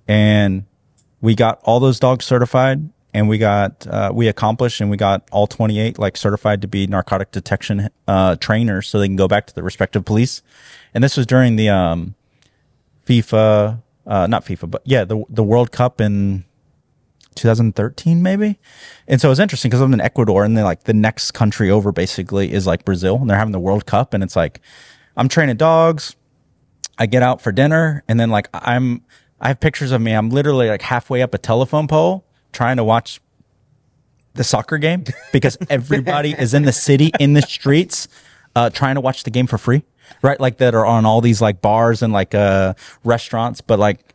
and we got all those dogs certified, and we accomplished, and we got all 28 like certified to be narcotic detection trainers, so they can go back to the respective police. And this was during the FIFA, not FIFA, but yeah, the World Cup in 2013 maybe. And so it was interesting because I'm in Ecuador, and then like the next country over basically is like Brazil, and they're having the World Cup, and it's like I'm training dogs. I get out for dinner, and then like I have pictures of me. I'm literally like halfway up a telephone pole trying to watch the soccer game because everybody is in the city, in the streets, trying to watch the game for free. right? Like that are on all these like bars and like restaurants, but like,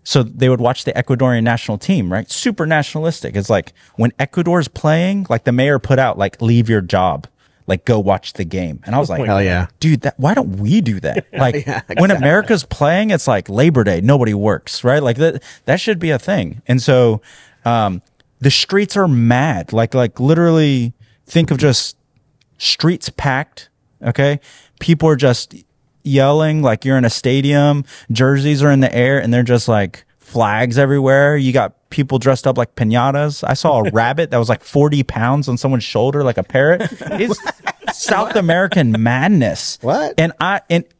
so they would watch the Ecuadorian national team, right? Super nationalistic. It's like when Ecuador's playing, like the mayor put out like, leave your job, like go watch the game. And I was like, hell yeah, dude, why don't we do that? Like yeah, exactly. When America's playing, it's like Labor Day, nobody works, right? Like that should be a thing. And so, the streets are mad. Like literally think of just streets packed. Okay. People are just yelling like you're in a stadium. Jerseys are in the air and they're just like flags everywhere. You got people dressed up like piñatas. I saw a rabbit that was like 40 pounds on someone's shoulder, like a parrot. It's South American madness. What? And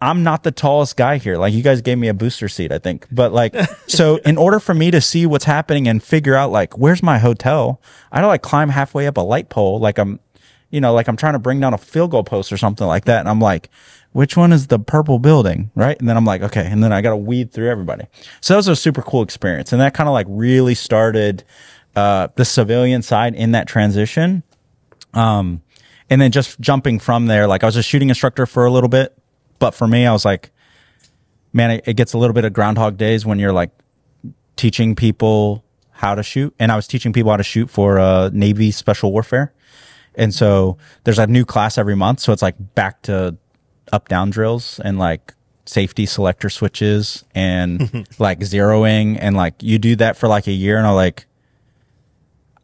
I'm not the tallest guy here. Like you guys gave me a booster seat, I think. But like, so in order for me to see what's happening and figure out like, where's my hotel? I had to like climb halfway up a light pole. Like I'm trying to bring down a field goal post or something like that. And I'm like, which one is the purple building? Right. And then I'm like, okay. And then I got to weed through everybody. So that was a super cool experience. And that kind of like really started, the civilian side in that transition. And then just jumping from there, like I was a shooting instructor for a little bit, but for me, I was like, man, it gets a little bit of Groundhog Days when you're like teaching people how to shoot. And I was teaching people how to shoot for Navy Special Warfare. And so there's a new class every month. So it's like back to up down drills and like safety selector switches and like zeroing. And like you do that for like a year and I'm like,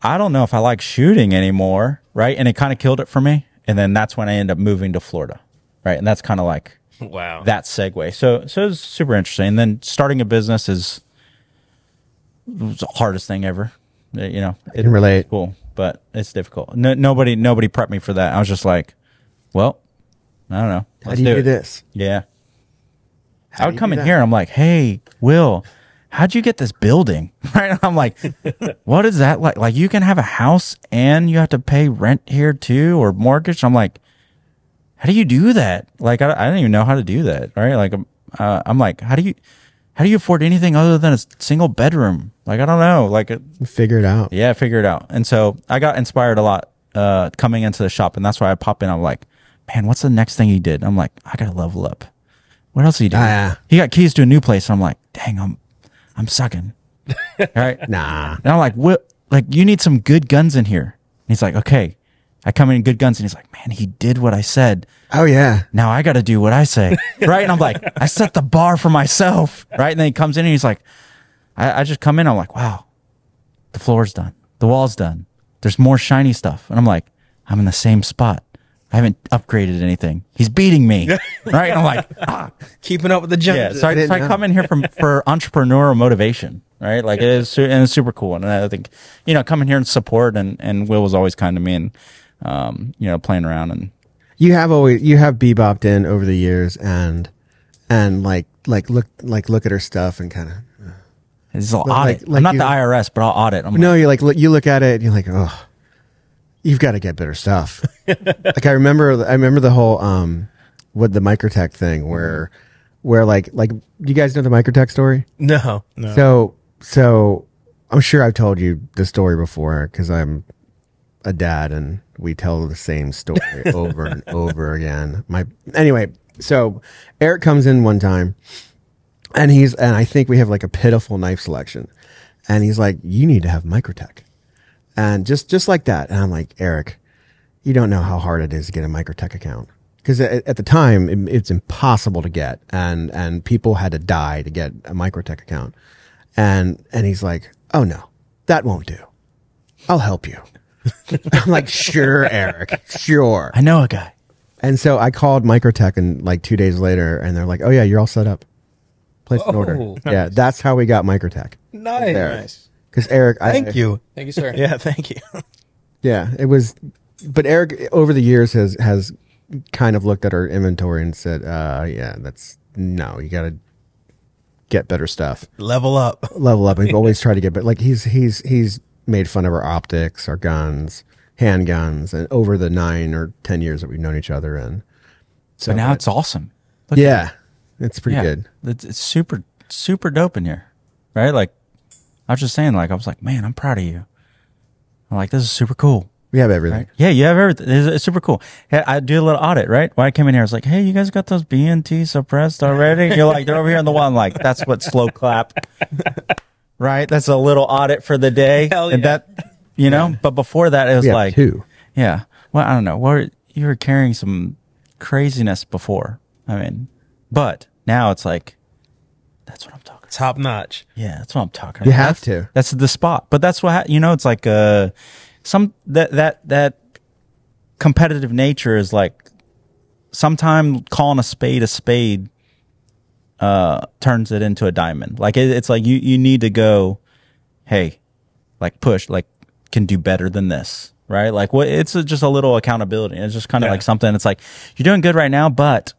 I don't know if I like shooting anymore. Right. And it kind of killed it for me. And then that's when I ended up moving to Florida. Right. And that's kind of like wow, that segue. So it was super interesting. And then starting a business was the hardest thing ever. You know, I can relate. It's cool, but it's difficult. Nobody prepped me for that. I was just like, well, I don't know. How do you do this? Yeah. I would come in here and I'm like, hey, Will, how'd you get this building? Right. I'm like, what is that like? Like you can have a house and you have to pay rent here too or mortgage. I'm like, how do you do that? Like, I don't even know how to do that. Right. Like, I'm like, how do you afford anything other than a single bedroom? Like, I don't know. Like Figure it out. Yeah. Figure it out. And so I got inspired a lot, coming into the shop. And that's why I pop in. I'm like, man, what's the next thing he did? I'm like, I got to level up. What else did he do? He got keys to a new place. And I'm like, dang, I'm sucking. All right. Nah. And I'm like, what? Like, you need some good guns in here. And he's like, okay. I come in good guns. And he's like, man, he did what I said. Oh, yeah. Now I got to do what I say. Right. And I'm like, I set the bar for myself. Right. And then he comes in and he's like, I just come in. I'm like, wow, the floor's done. The wall's done. There's more shiny stuff. And I'm like, I'm in the same spot. I haven't upgraded anything. He's beating me. Right. And I'm like, keeping up with the Joneses. Yeah. So I come in here for entrepreneurial motivation. Right. Like and it's super cool. And I think, you know, coming here and support and Will was always kind to me and, you know, playing around and. You have bebopped in over the years and look at her stuff and kind of. It's an audit. I'm not the IRS, but I'll audit. You look at it and you're like, oh, you've got to get better stuff. Like I remember the whole with the Microtech thing where like you guys know the Microtech story? No. So I'm sure I've told you the story before because I'm a dad and we tell the same story over and over again. Anyway, so Eric comes in one time and I think we have like a pitiful knife selection and he's like, you need to have Microtech. And just like that. And I'm like, Eric, you don't know how hard it is to get a Microtech account. Because at the time, it's impossible to get. And people had to die to get a Microtech account. And he's like, oh, no, that won't do. I'll help you. I'm like, sure, Eric, sure. I know a guy. And so I called Microtech and like 2 days later, and they're like, oh, yeah, you're all set up. Place an order. Nice. Yeah, that's how we got Microtech. Nice. Because Eric, thank you, sir. Yeah, thank you. Yeah, it was. But Eric, over the years, has kind of looked at our inventory and said, yeah, you got to get better stuff. Level up. And always try to get better. Like he's made fun of our optics, our guns, handguns, and over the 9 or 10 years that we've known each other. And so now it's awesome. Yeah, it's pretty good. It's super, super dope in here, right? Like I was just saying, like I was like, man, I'm proud of you. I'm like, this is super cool. We have everything. Right? Yeah, you have everything. It's super cool. Yeah, I do a little audit, right? When I came in here, I was like, hey, you guys got those BNT suppressed already? You're like, they're over here on the wall. I'm like, that's what slow clap. Right? That's a little audit for the day. Hell And yeah. that, you know, but before that, it was We have like, 2. yeah. Well, I don't know. You were carrying some craziness before. I mean, but now it's like, that's what I'm talking about. Top notch. Yeah, that's what I'm talking about. You have to. That's the spot. But that's what, it's like, that competitive nature is like sometime calling a spade turns it into a diamond. Like it's like you need to go, hey, like push, like can do better than this, right? Like what? It's just a little accountability. It's just kind of like something. It's like you're doing good right now, but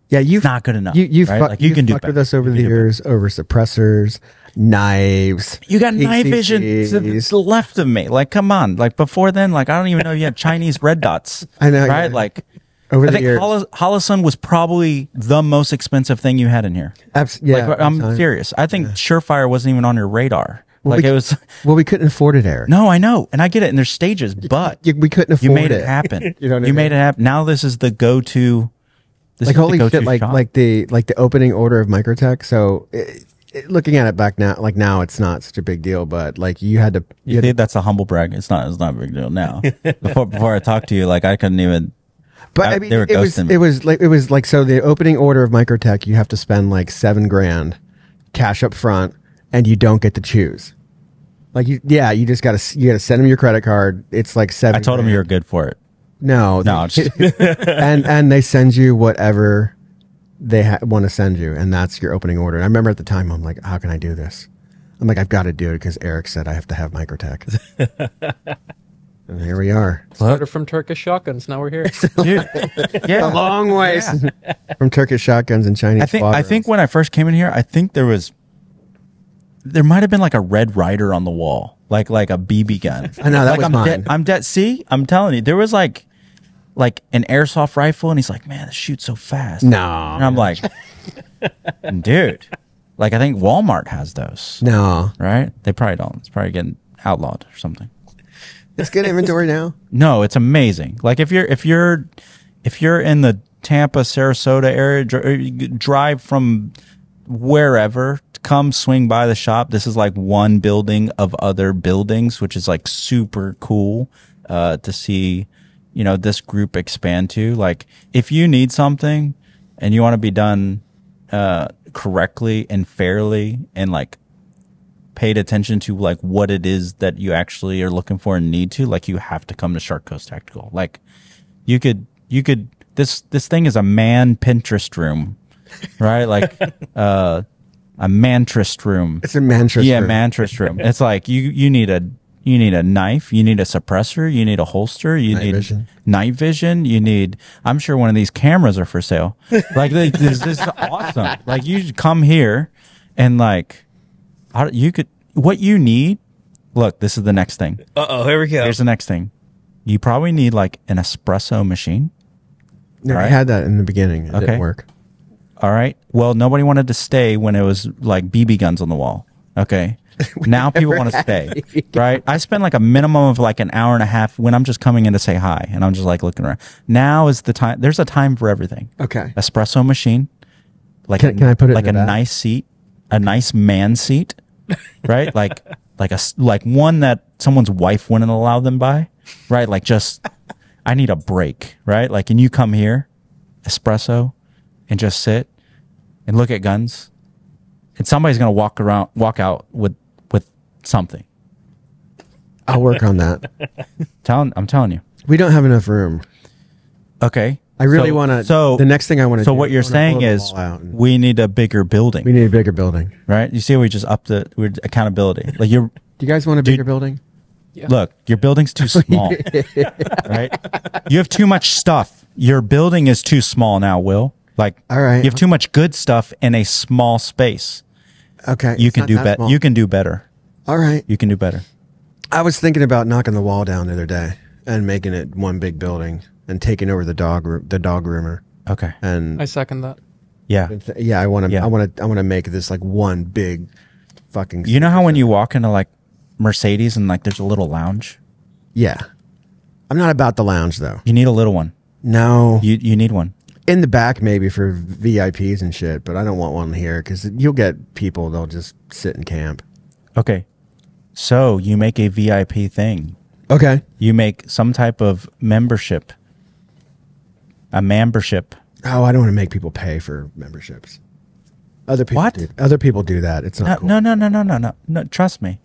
Yeah, you've not good enough. You've right? Like you can do fucked better. with us over the years over suppressors, knives. You got night vision to PCCs. the left of me. Like, come on. Like before then, like I don't even know you had Chinese red dots. I know, right? yeah. Like Over I the think years. Holosun was probably the most expensive thing you had in here. Yeah, Like, I'm time. serious. I think Surefire wasn't even on your radar. Well, Like we- it was. Well, we couldn't afford it, Eric. No, I know, and I get it. And there's stages, but We couldn't afford you made it. it happen. You know what I you mean? made it happen. Now this is the go-to. This Like is the holy go-to shit! Like shop. the opening order of Microtech. So looking at it back now, like now it's not such a big deal, but like you had to. You think that's a humble brag? It's not. It's not a big deal now. before I talked to you, like I couldn't even. But I mean, they were ghosting me. it was like so. The opening order of Microtech, you have to spend like $7,000 cash up front, and you don't get to choose. Like you just gotta send them your credit card. It's like $7,000. I told him you were good for it. No, No, it's just, and they send you whatever they want to send you, and that's your opening order. And I remember at the time, I'm like, how can I do this? I'm like, I've got to do it because Eric said I have to have Microtech. And here we are. Started from Turkish shotguns. Now we're here. dude. Yeah, A long ways from Turkish shotguns and Chinese. I think when I first came in here, I think there might have been like a Red Rider on the wall, like a BB gun. I know, that like was I'm mine. Dead, I'm dead. See, I'm telling you, there was like an airsoft rifle, and he's like, man, this shoots so fast. No. And I'm like, dude, like I think Walmart has those. no, Right? They probably don't. It's probably getting outlawed or something. it's good inventory now. No, it's amazing. Like if you're in the Tampa, Sarasota area, drive from wherever, come swing by the shop. This is like one building of other buildings, which is like super cool to see, this group expand to. Like if you need something and you want to be done correctly and fairly and like paid attention to like what it is that you actually are looking for and need to, like you have to come to Shark Coast Tactical. Like you could this thing is a man Pinterest room, right? Like a mantrist room. It's a Manchester. Yeah, mantrist room. It's like you need a knife, you need a suppressor, you need a holster, you Night need vision. night vision, you need. I'm sure one of these cameras are for sale. Like this is awesome. Like you should come here and like what you need. Look, this is the next thing. Here we go. Here's the next thing. You probably need like an espresso machine. No, I Right. had that in the beginning. It Okay. didn't work. All right. Well, nobody wanted to stay when it was like BB guns on the wall. Okay. Now people want to stay. Right. I spend like a minimum of like an hour and a half when I'm just coming in to say hi and I'm just like looking around. Now is the time. There's a time for everything. Okay. Espresso machine. Like Can I put it in like the a back? nice seat, a nice man seat, right? like one that someone's wife wouldn't allow them by, right? Like just I need a break, right? Like, and you come here, espresso, and just sit and look at guns, and somebody's gonna walk out with something. I'll work on that. I'm telling you. We don't have enough room. Okay. I really want to. So the next thing I want to. So what you're saying is we need a bigger building, we need a bigger building. right? You see, we just upped we're accountability. Like Do you guys want a bigger Dude. building? Look, your building's too small, right? You have too much stuff. Your building is too small now, Will. Like, All right. you have too much good stuff in a small space. Okay. You it's can not do that better. small. You can do better. All right. You can do better. I was thinking about knocking the wall down the other day and making it one big building and taking over the dog groomer. Okay. And I second that. Yeah. yeah, I want to. Yeah. I want to make this like one big fucking. You know how when you walk into like Mercedes and like there's a little lounge? Yeah. I'm not about the lounge though. You need a little one. No, You need one. in the back maybe for VIPs and shit, but I don't want one here because you'll get people. They'll just sit and camp. Okay. So you make a VIP thing. Okay. You make some type of membership. A membership. Oh, I don't want to make people pay for memberships. Other people What? do. Other people do that. It's not cool. No. Trust me.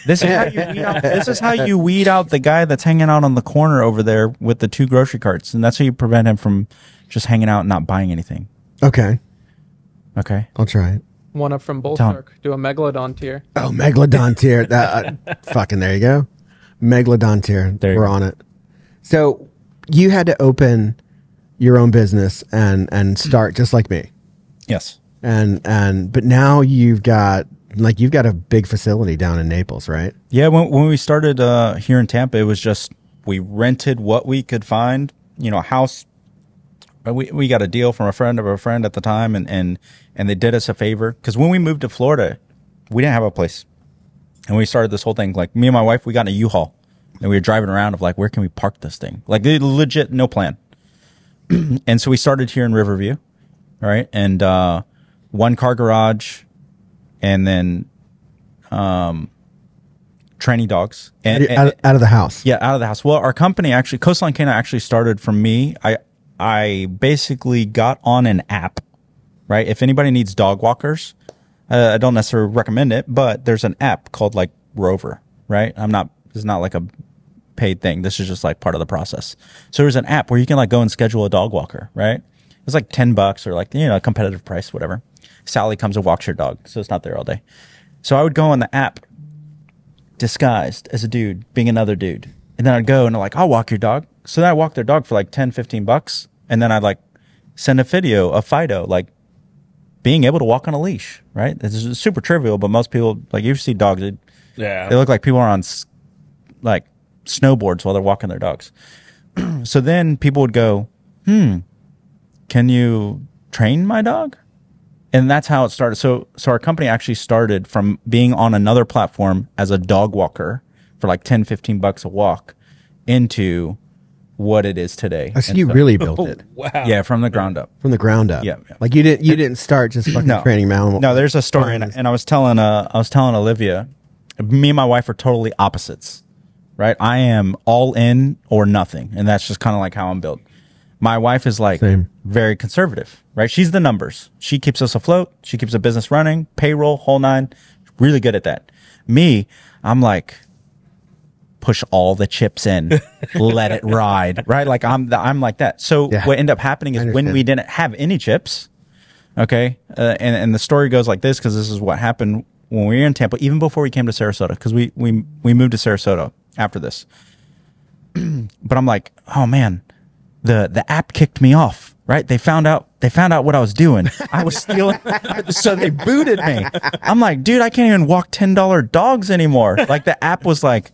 This is how you weed out. This is how you weed out the guy that's hanging out on the corner over there with the 2 grocery carts, and that's how you prevent him from just hanging out and not buying anything. Okay. Okay. I'll try it. One up from Tell 'em. Bullshark. Do a Megalodon tier. Oh, Megalodon tier. Fucking there you go. Megalodon tier. There you We're go. on it. So you had to open your own business and start just like me. Yes. But now you've got a big facility down in Naples, right? Yeah. When we started here in Tampa, it was just we rented what we could find. You know, a house. We got a deal from a friend of a friend at the time, and they did us a favor because when we moved to Florida, we didn't have a place, and we started this whole thing. Like me and my wife, we got in a U-Haul, and we were driving around of like, where can we park this thing? Like legit, no plan. And so we started here in Riverview, right? And 1-car garage, and then training dogs, and out of the house. yeah, out of the house. Well, our company actually, Coastline K9 actually started from me. I basically got on an app, right? If anybody needs dog walkers, I don't necessarily recommend it, but there's an app called like Rover, right? It's not like a paid thing. This is just like part of the process. So there's an app where you can like go and schedule a dog walker, right? It's like $10 or like, a competitive price, whatever. Sally comes and walks your dog, so it's not there all day. So I would go on the app disguised as a dude, being another dude. And then I'd go and like, I'll walk your dog. So then I walk their dog for like $10-15. And then I'd like send a video of Fido, like being able to walk on a leash, right? It's super trivial, but most people, like you see dogs, they look like people are on like snowboards while they're walking their dogs. So then people would go, can you train my dog? And that's how it started. So our company actually started from being on another platform as a dog walker for like $10-15 a walk into what it is today. I see you really built it Wow. Yeah, from the ground up. from the ground up. Yeah. Like you didn't start just fucking No. training animals. No, there's a story, and I was telling Olivia, me and my wife are totally opposites, right? I am all in or nothing, and that's just kind of like how I'm built. My wife is like Same. very conservative, right? She's the numbers. She keeps us afloat. She keeps a business running, payroll, whole nine. Really good at that. Me, I'm like, push all the chips in, let it ride, right? Like I'm like that. So Yeah. what ended up happening is when we didn't have any chips, okay, and the story goes like this because this is what happened when we were in Tampa, even before we came to Sarasota, because we moved to Sarasota after this. But I'm like, oh man, the app kicked me off, right? They found out what I was doing. I was stealing, so they booted me. I'm like, dude, I can't even walk $10 dogs anymore. Like the app was like,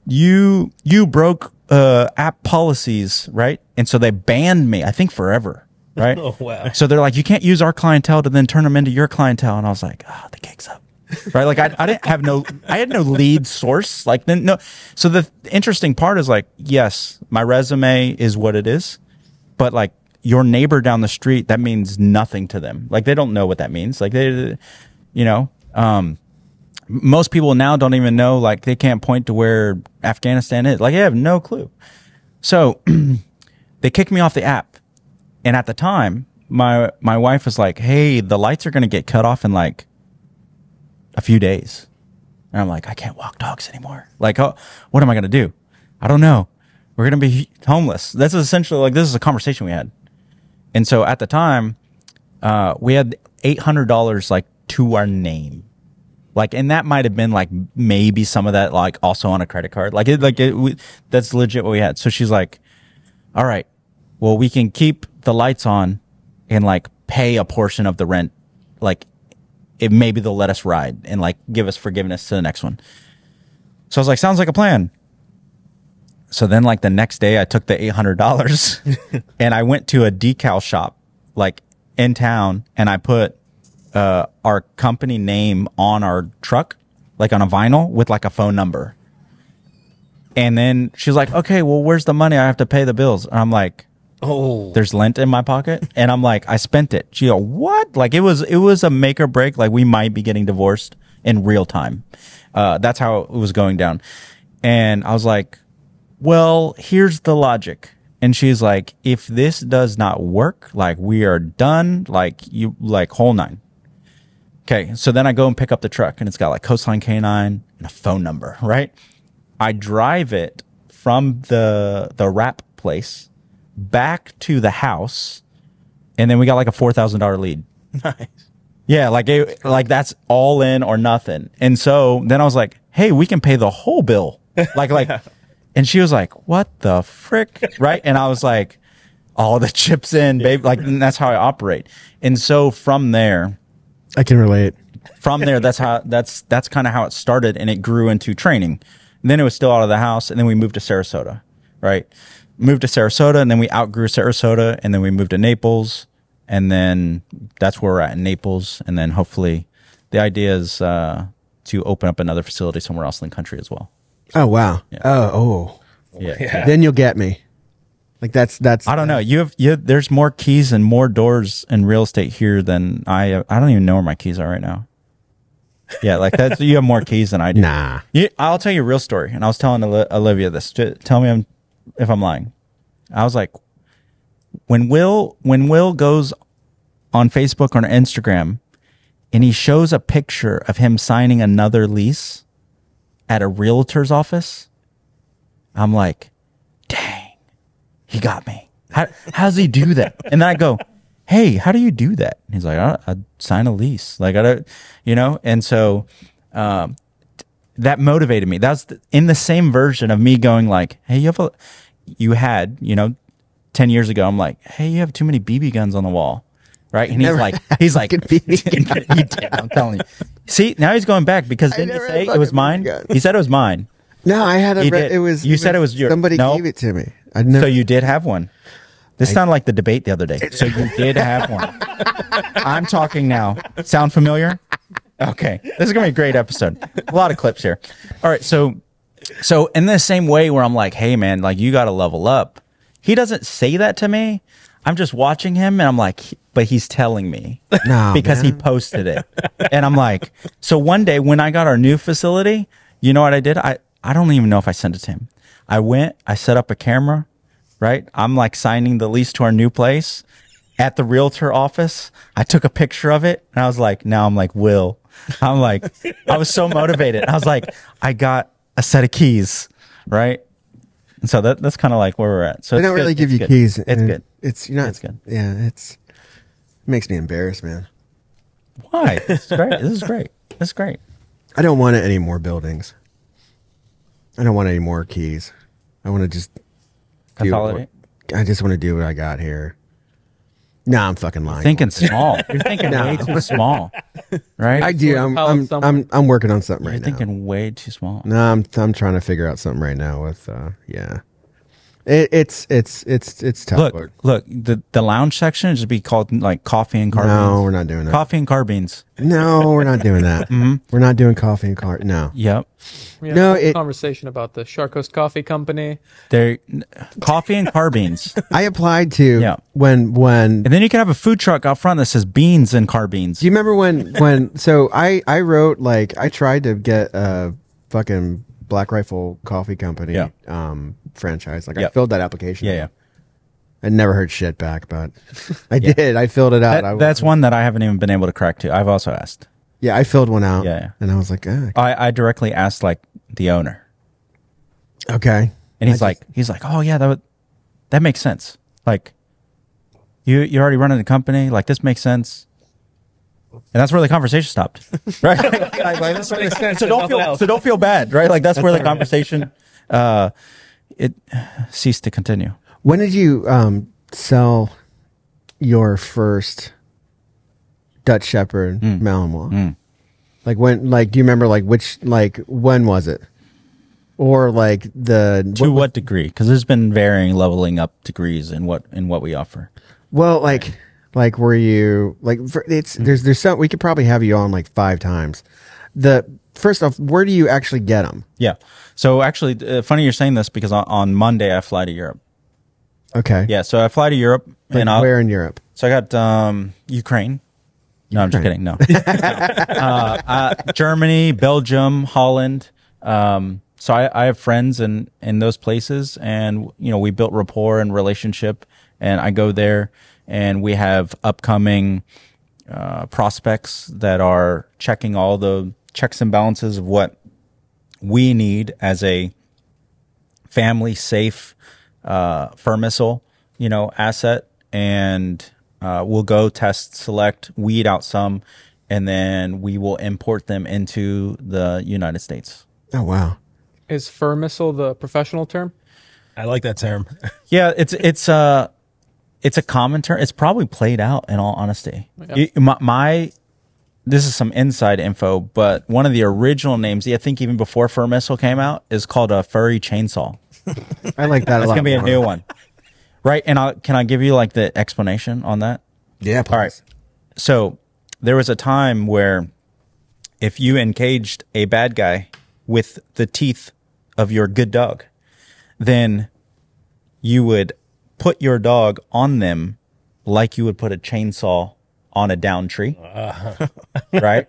you broke app policies, right? And so they banned me, I think forever, right? Oh, wow. So they're like, you can't use our clientele to then turn them into your clientele. And I was like, oh, the cake's up. Right? Like I had no lead source. Like then no. So the interesting part is like, yes, my resume is what it is, but like your neighbor down the street, that means nothing to them. Like they don't know what that means. Like most people now don't even know, like they can't point to where Afghanistan is. Like they have no clue. So they kicked me off the app. And at the time, my wife was like, hey, the lights are going to get cut off in like a few days. And I'm like, I can't walk dogs anymore. Like, oh, what am I going to do? I don't know. We're going to be homeless. That's essentially like, this is a conversation we had. And so at the time, we had $800 like to our name. Like, and that might have been like maybe some of that, like also on a credit card. That's legit what we had. So she's like, all right, well, we can keep the lights on and like pay a portion of the rent. Like, maybe they'll let us ride and like give us forgiveness to the next one. So I was like, sounds like a plan. So then like the next day I took the $800 and I went to a decal shop like in town and I put our company name on our truck, like on a vinyl with like a phone number. And then she's like, okay, well, where's the money? I have to pay the bills. And I'm like, Oh, there's lint in my pocket. And I'm like, I spent it. She go, what? Like it was a make or break. Like we might be getting divorced in real time. That's how it was going down. And I was like, well, here's the logic. And she's like, if this does not work, like we are done, like you, like whole nine. Okay. So then I go and pick up the truck and it's got like Coastline K9 and a phone number, right? I drive it from the wrap place back to the house. And then we got like a $4,000 lead. nice. Yeah. Like that's all in or nothing. And so then I was like, hey, we can pay the whole bill. Like, and she was like, what the frick? Right. And I was like, all the chips in, babe. Like, and that's how I operate. And so from there, I can relate. from there, that's kind of how it started. And it grew into training. And then it was still out of the house. And then we moved to Sarasota, right? Moved to Sarasota and then we outgrew Sarasota and then we moved to Naples. And then that's where we're at in Naples. And then hopefully the idea is, to open up another facility somewhere else in the country as well. Oh, wow. Yeah. Oh. Yeah. Then you'll get me. Like that's. I don't know. There's more keys and more doors in real estate here than I don't even know where my keys are right now. Yeah, like that's you have more keys than I do. Nah. I'll tell you a real story. And I was telling Olivia this. Tell me if I'm lying. I was like, when Will goes on Facebook or on Instagram, and he shows a picture of him signing another lease at a realtor's office, I'm like, dang, he got me. How does he do that? And then I go, hey, how do you do that? And he's like, I sign a lease. Like, I don't, and so that motivated me. That's in the same version of me going like, hey, you had 10 years ago, I'm like, hey, you have too many BB guns on the wall. Right. And he's like, he did, I'm telling you. See, now he's going back because didn't he say it was mine? He said it was mine. No, I had it was. You said it was yours. Somebody no. gave it to me. So you did have one. This sounded like the debate the other day. So you did have one. I'm talking now. Sound familiar? Okay. This is going to be a great episode. A lot of clips here. All right. So in the same way where I'm like, hey, man, like you got to level up. He doesn't say that to me. I'm just watching him and I'm like, but he's telling me because he posted it. And I'm like, so one day when I got our new facility, you know what I did? I don't even know if I sent it to him. I set up a camera, right? I'm like signing the lease to our new place at the realtor office. I took a picture of it and I was like, now I'm like, Will. I'm like, I was so motivated. I was like, I got a set of keys, right? And so that's kind of like where we're at. So they don't really give you keys. It's good. It's It's good. Yeah, it makes me embarrassed, man. Why? This is great. This is great. I don't want any more buildings. I don't want any more keys. I want to just consolidate. I just want to do what I got here. No, I'm fucking lying. Thinking small. You're thinking way too small, right? I do. I'm working on something right now. You're thinking way too small. No, I'm trying to figure out something right now with yeah. It's tough. Look. The lounge section should be called like coffee and carbines. No, we're not doing that. Coffee and carbines. No, we're not doing that. We're not doing coffee and car. No. Yep. We had a conversation about the Shark Coast Coffee Company. They're coffee and carbines. I applied to when and then you can have a food truck out front that says beans and carbines. Do you remember when so I wrote like I tried to get a fucking Black Rifle Coffee Company franchise. Like I filled that application. Yeah. I never heard shit back, but I did. I filled it out. That's one that I haven't even been able to crack too. I've also asked. Yeah, I filled one out. Yeah. And I was like, I directly asked like the owner. Okay. And he's like, oh yeah, that makes sense. Like you're already running the company. Like this makes sense. And that's where the conversation stopped, right? So don't feel bad, right? Like that's where the conversation it ceased to continue. When did you sell your first Dutch Shepherd Malinois? Like when? Like do you remember? Like which? Like when was it? Or like what degree? Because there's been varying leveling up degrees in what we offer. Well, like were you like there's some we could probably have you on like 5 times. first off, where do you actually get them? Yeah. So actually, funny you're saying this because on Monday I fly to Europe. Okay. Yeah. So I fly to Europe. Like where in Europe? So I got Ukraine. No, I'm just kidding. No. Germany, Belgium, Holland. So I have friends in those places, and we built rapport and relationship, and I go there, and we have upcoming prospects that are checking all the checks and balances of what we need as a family safe fur missile, asset, and we'll go test, select, weed out some, and then we will import them into the United States. Oh, wow. Is fur missile the professional term? I like that term. Yeah, it's a common term. It's probably played out, in all honesty. Yeah. This is some inside info, but one of the original names, I think even before fur missile came out, is called a furry chainsaw. I like that a lot. That's gonna be more. a new one, right? And can I give you like the explanation on that? Yeah, please. All right. So there was a time where if you engaged a bad guy with the teeth of your good dog, then you would put your dog on them like you would put a chainsaw on a down tree. Right?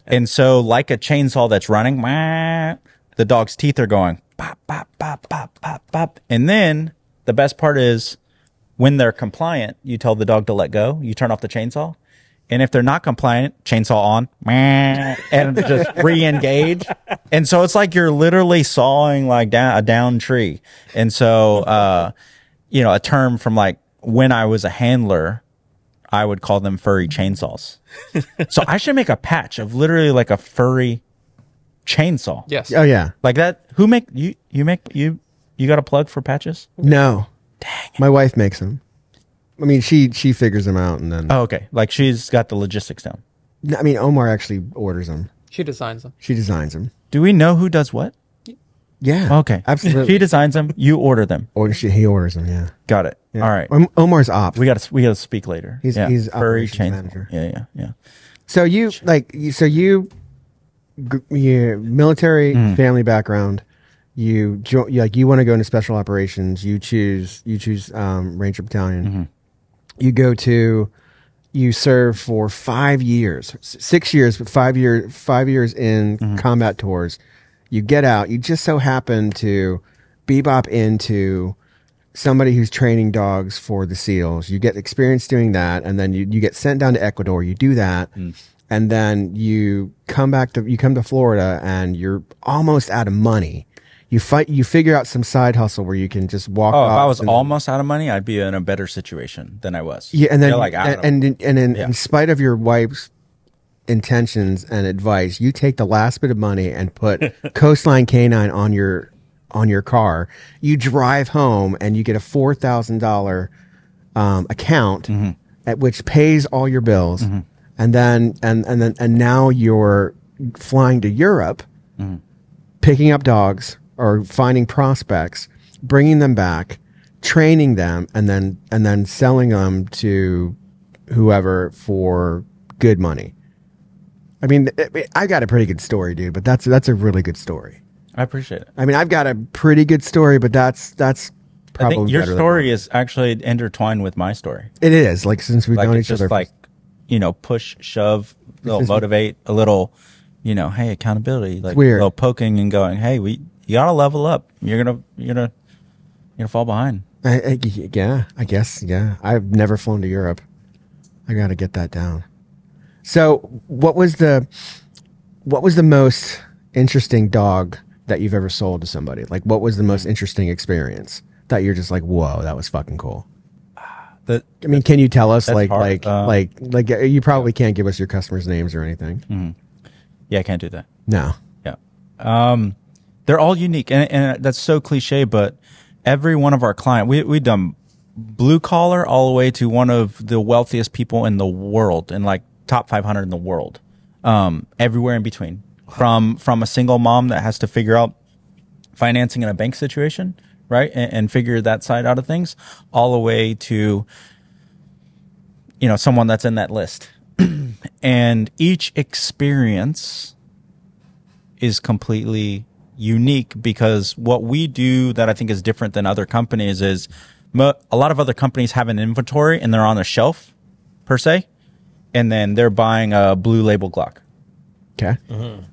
And so like a chainsaw that's running, the dog's teeth are going pop, pop, pop, pop, pop, pop. And then the best part is when they're compliant, you tell the dog to let go. You turn off the chainsaw. And if they're not compliant, chainsaw on, and just re-engage. And so it's like you're literally sawing like a down tree. And so, a term from like when I was a handler, I would call them furry chainsaws. So I should make a patch of literally like a furry chainsaw. Yes. Oh, yeah. Like that. Who make you got a plug for patches? No. Dang it. My wife makes them. I mean, she figures them out and then. Oh, okay. Like she's got the logistics down. I mean, Omar actually orders them. She designs them. She designs them. Do we know who does what? Yeah. Okay. Absolutely. She designs them. You order them. Or he orders them. Yeah. Got it. Yeah. All right. Omar's ops. We got to speak later. He's furry operations chainsaw. manager. Yeah. So you military family background. You want to go into special operations. You choose Ranger Battalion. Mm-hmm. You serve for 5 years, 6 years, but 5 years in combat tours. You get out. You just so happen to bebop into somebody who's training dogs for the SEALs. You get experience doing that, and then you get sent down to Ecuador. You do that, and then you come to Florida, and you're almost out of money. You figure out some side hustle where you can just walk off. If I was almost out of money, I'd be in a better situation than I was. Yeah, and then in in spite of your wife's intentions and advice, you take the last bit of money and put Coastline K9 on your car. You drive home and you get a $4,000 account at which pays all your bills, and now you're flying to Europe, picking up dogs or finding prospects, bringing them back, training them, and then selling them to whoever for good money. I mean, I got a pretty good story, dude, but that's a really good story. I appreciate it. I mean, I've got a pretty good story, but that's probably I think your better than story mine. is actually intertwined with my story. It is, like, since we've Like known it's each other. just like, push, shove, a little motivate, a little, hey, accountability, like weird. a little poking and going, hey, you gotta level up. You're gonna fall behind. I guess. I've never flown to Europe. I got to get that down. So, what was the most interesting dog that you've ever sold to somebody? Like, what was the most interesting experience that you're just like, whoa, that was fucking cool? I mean, can you tell us like you probably can't give us your customers' names or anything. Yeah, I can't do that. No. Yeah. They're all unique, and that's so cliche, but every one of our clients, we've done blue collar all the way to one of the wealthiest people in the world, and like top 500 in the world, everywhere in between. From a single mom that has to figure out financing in a bank situation, right, and figure that side out of things, all the way to someone that's in that list. And each experience is completely unique, because what we do that I think is different than other companies is a lot of other companies have an inventory and they're on a shelf per se, and then they're buying a blue label Glock. Okay.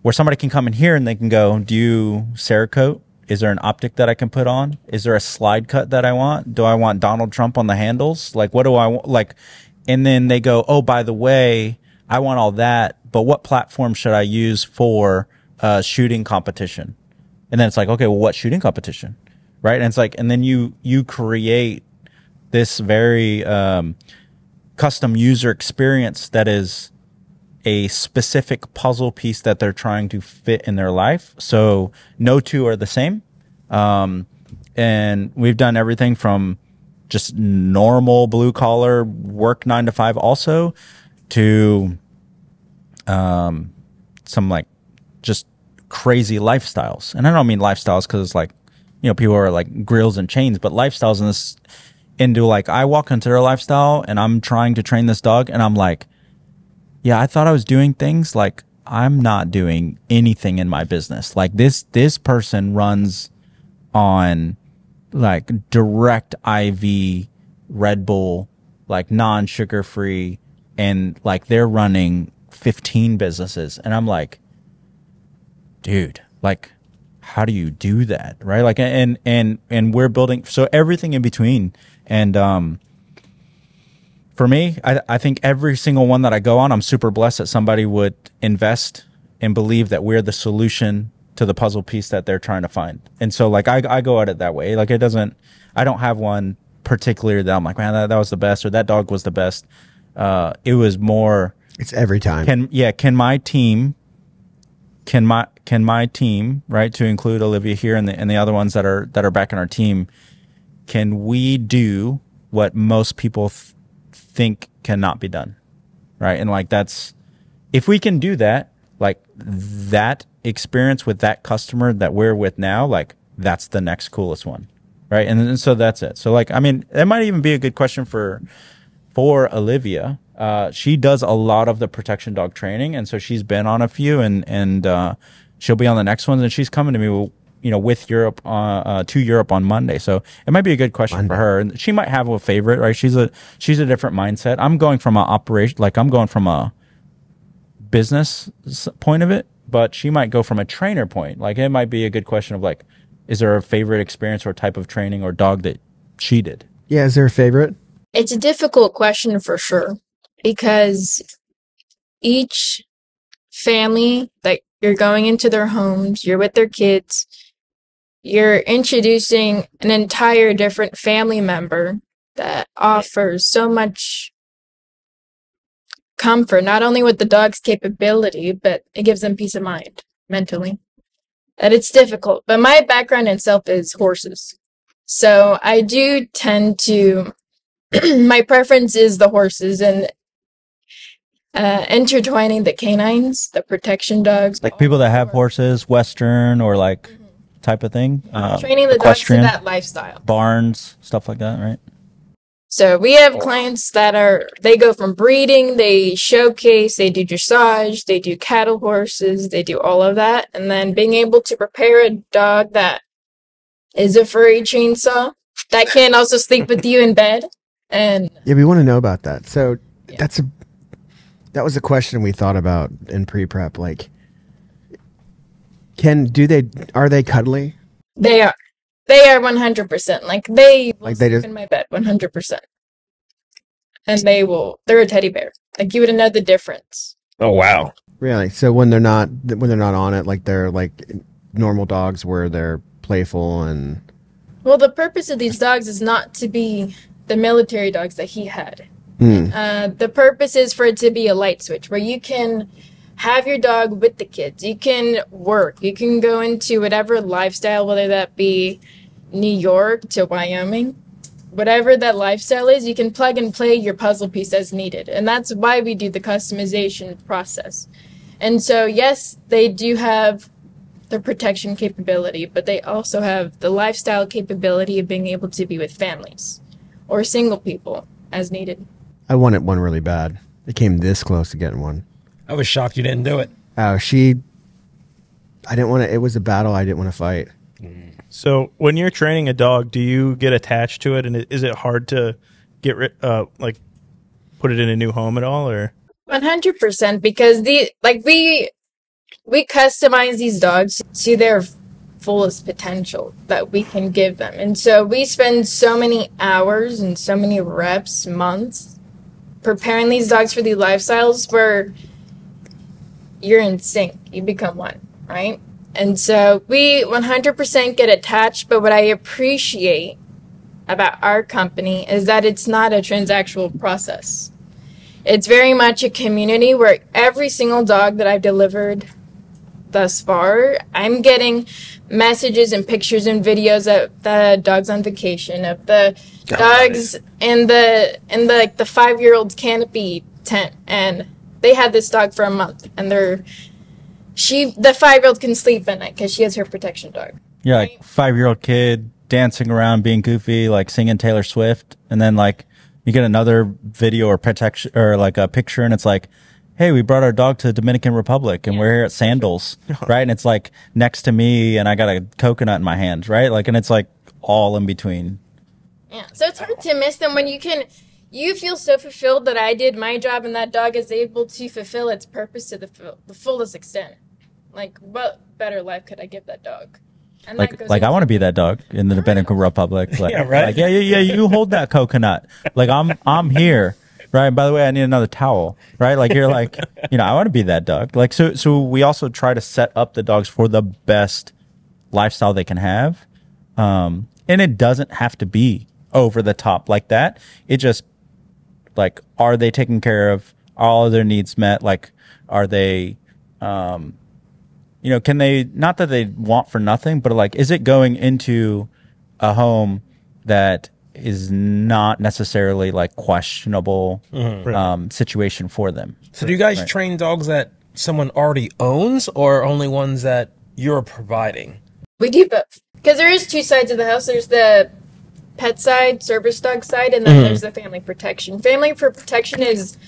Where somebody can come in here and they can go, do you Cerakote? Is there an optic that I can put on? Is there a slide cut that I want? Do I want Donald Trump on the handles? Like, what do I want? Like, and then they go, oh, by the way, I want all that, but what platform should I use for shooting competition? And then it's like, okay, well, what shooting competition? Right. And it's like, and then you create this very custom user experience that is a specific puzzle piece that they're trying to fit in their life. So no two are the same. And we've done everything from just normal blue collar work 9 to 5 also to some like just crazy lifestyles. And I don't mean lifestyles because it's like, you know, people are like grills and chains, but lifestyles in this, into like, I walk into their lifestyle and I'm trying to train this dog and I'm like, yeah, I thought I was doing things, like I'm not doing anything in my business. Like this person runs on like direct IV Red Bull, like non-sugar free, and like they're running 15 businesses. And I'm like, dude, like, how do you do that? Right. Like, and we're building, so everything in between. And, for me, I think every single one that I go on, I'm super blessed that somebody would invest and believe that we're the solution to the puzzle piece that they're trying to find. And so like, I go at it that way. Like I don't have one particular that I'm like, man, that was the best, or that dog was the best. It was more, It's every time. Can my team, right, to include Olivia here and the other ones that are back in our team, can we do what most people think cannot be done, right? And like, that's, if we can do that, like that experience with that customer that we're with now, like that's the next coolest one, right? And so that's it. So like, I mean, that might even be a good question for Olivia. She does a lot of the protection dog training, and so she's been on a few, and she'll be on the next ones, and she's coming to me, you know, with Europe, to Europe on Monday. So it might be a good question for her. And she might have a favorite, right? She's a different mindset. I'm going from an operation, like I'm going from a business point of it, but she might go from a trainer point. Like it might be a good question of like, is there a favorite experience or type of training or dog that she did? Yeah. Is there a favorite? It's a difficult question for sure, because each family, like you're going into their homes, you're with their kids, you're introducing an entire different family member that offers so much comfort, not only with the dog's capability, but it gives them peace of mind mentally. And it's difficult. But my background itself is horses. So I do tend to, my preference is the horses, and intertwining the canines, the protection dogs. Like people that have horses, Western or like type of thing. Training the dogs to that lifestyle. Barns, stuff like that, right? So we have clients that they go from breeding, they showcase, they do dressage, they do cattle horses, they do all of that. And then being able to prepare a dog that is a furry chainsaw that can also sleep with you in bed. And yeah, we want to know about that. So that was a question we thought about in pre-prep. Like, are they cuddly? They are 100%. Like they will sleep in my bed 100%. And they're a teddy bear. Like you would know the difference. Oh, wow. Really? So when they're not on it, like they're like normal dogs where they're playful and. Well, the purpose of these dogs is not to be the military dogs that he had. The purpose is for it to be a light switch where you can have your dog with the kids. You can work. You can go into whatever lifestyle, whether that be New York to Wyoming. Whatever that lifestyle is, you can plug and play your puzzle piece as needed. And that's why we do the customization process. And so, yes, they do have the protection capability, but they also have the lifestyle capability of being able to be with families or single people as needed. I wanted one really bad. It came this close to getting one. I was shocked you didn't do it. She I didn't want to. It was a battle I didn't want to fight. So when you're training a dog, do you get attached to it, and is it hard to get like put it in a new home at all, or? 100%, because we customize these dogs to their fullest potential that we can give them. And so we spend so many hours and so many reps, months, preparing these dogs for these lifestyles where you're in sync. You become one, right? And so we 100% get attached, but what I appreciate about our company is that it's not a transactional process. It's very much a community where every single dog that I've delivered thus far, I'm getting messages and pictures and videos of the dogs on vacation, of the dogs in the 5-year-old's canopy tent, and they had this dog for a month, and the 5-year-old can sleep at night because she has her protection dog. Yeah, like 5-year-old kid dancing around, being goofy, like singing Taylor Swift, and then like you get another video or protection or like a picture, and it's like, hey, we brought our dog to the Dominican Republic, and we're here at Sandals, right? And it's like next to me, and I got a coconut in my hand, right? Like, and it's like all in between. Yeah, so it's hard to miss them when you feel so fulfilled that I did my job, and that dog is able to fulfill its purpose to the fullest extent. Like, what better life could I give that dog? And like I want to be that dog in the Dominican Republic. Like, yeah, right. Like, yeah. You hold that coconut. Like I'm here, right? By the way, I need another towel, right? Like you're like, I want to be that dog. Like so we also try to set up the dogs for the best lifestyle they can have, and it doesn't have to be over the top like that. It just like, are they taken care of? Are all of their needs met? Like, are they? Can they, not that they want for nothing, but like, is it going into a home that is not necessarily like questionable situation for them? So do you guys train dogs that someone already owns, or only ones that you're providing? We do both. Because there is two sides of the house. There's the pet side, service dog side, and then there's the family protection. Family protection is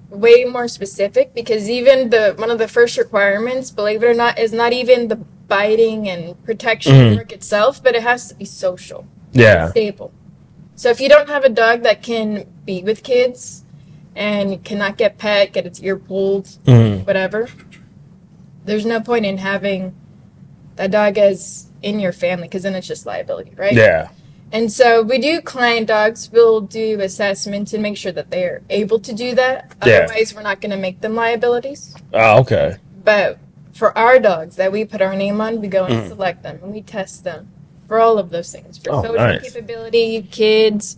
way more specific, because even one of the first requirements, believe it or not, is not even the biting and protection work itself, but it has to be social. Yeah. Stable. So if you don't have a dog that can be with kids and cannot get its ear pulled, whatever, there's no point in having that dog as in your family, because then it's just liability, right? Yeah. And so we do client dogs. We'll do assessments and make sure that they are able to do that. Yeah. Otherwise, we're not going to make them liabilities. Oh, okay. But for our dogs that we put our name on, we go and select them, and we test them for all of those things. For social capability, kids,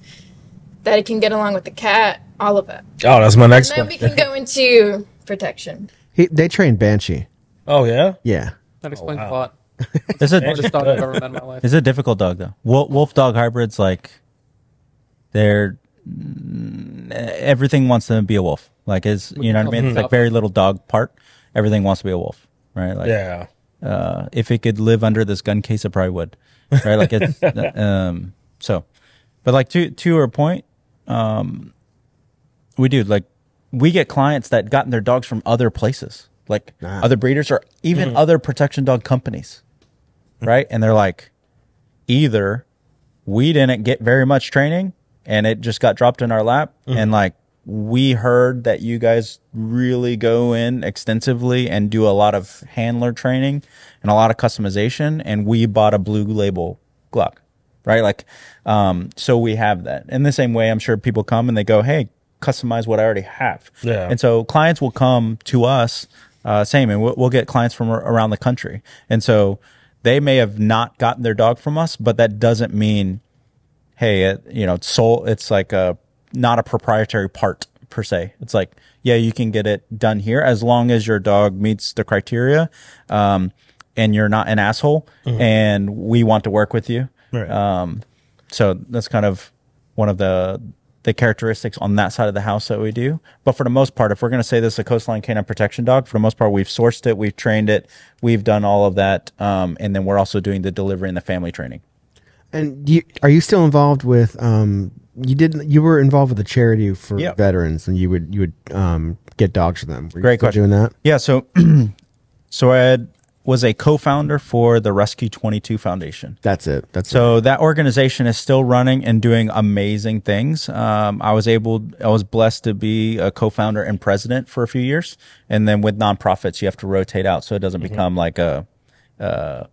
that it can get along with the cat, all of that. Oh, that's my next And then question. we can go into protection. They train Banshee. Oh, yeah? Yeah. That explains a lot. Is it Hardest dog I've ever met in my life. It's a difficult dog though. Wolf dog hybrids, like everything wants them to be a wolf. Like you know what I mean? It's like very little dog part. Everything wants to be a wolf, right? Like, Yeah. If it could live under this gun case, it probably would, right? Like it's so, but like to her point, we do like we get clients that gotten their dogs from other places, like other breeders or even other protection dog companies. Right. And they're like, either we didn't get very much training and it just got dropped in our lap. And like, we heard that you guys really go in extensively and do a lot of handler training and a lot of customization. And we bought a blue label Gluck. Right. Like, so we have that. In the same way, I'm sure people come and they go, hey, customize what I already have. Yeah. And so clients will come to us, same, and we'll get clients from around the country. And so, they may have not gotten their dog from us, but that doesn't mean, hey, it's like not a proprietary part per se. It's like, yeah, you can get it done here as long as your dog meets the criteria, and you're not an asshole, and we want to work with you. Right. So that's kind of one of the characteristics on that side of the house that we do. But for the most part, if we're going to say this is a Coastline K9 protection dog, for the most part, we've sourced it, we've trained it, we've done all of that, and then we're also doing the delivery and the family training. And are you still involved with? You were involved with a charity for veterans, and you would get dogs for them. Were you Great still question. doing that? Yeah. So, so I had was a co-founder for the Rescue 22 Foundation. That's it. So that organization is still running and doing amazing things. I was blessed to be a co-founder and president for a few years. And then with nonprofits, you have to rotate out. So it doesn't become like not a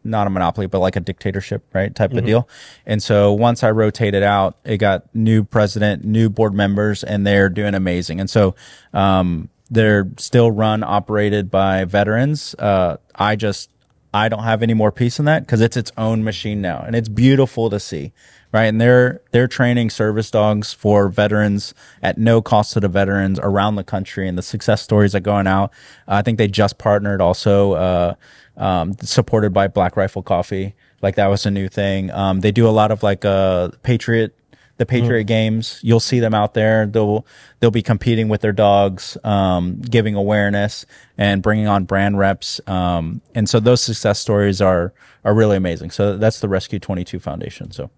monopoly, but like a dictatorship, right? Type of deal. And so once I rotated out, it got new president, new board members, and they're doing amazing. And so, they're still operated by veterans. I don't have any more peace in that because it's its own machine now, and it's beautiful to see, right? And they're training service dogs for veterans at no cost to the veterans around the country, and the success stories are going out. I think they just partnered also, supported by Black Rifle Coffee. Like that was a new thing. They do a lot of like the Patriot games. You'll see them out there. They'll be competing with their dogs, giving awareness and bringing on brand reps. And so those success stories are really amazing. So that's the Rescue 22 Foundation. So,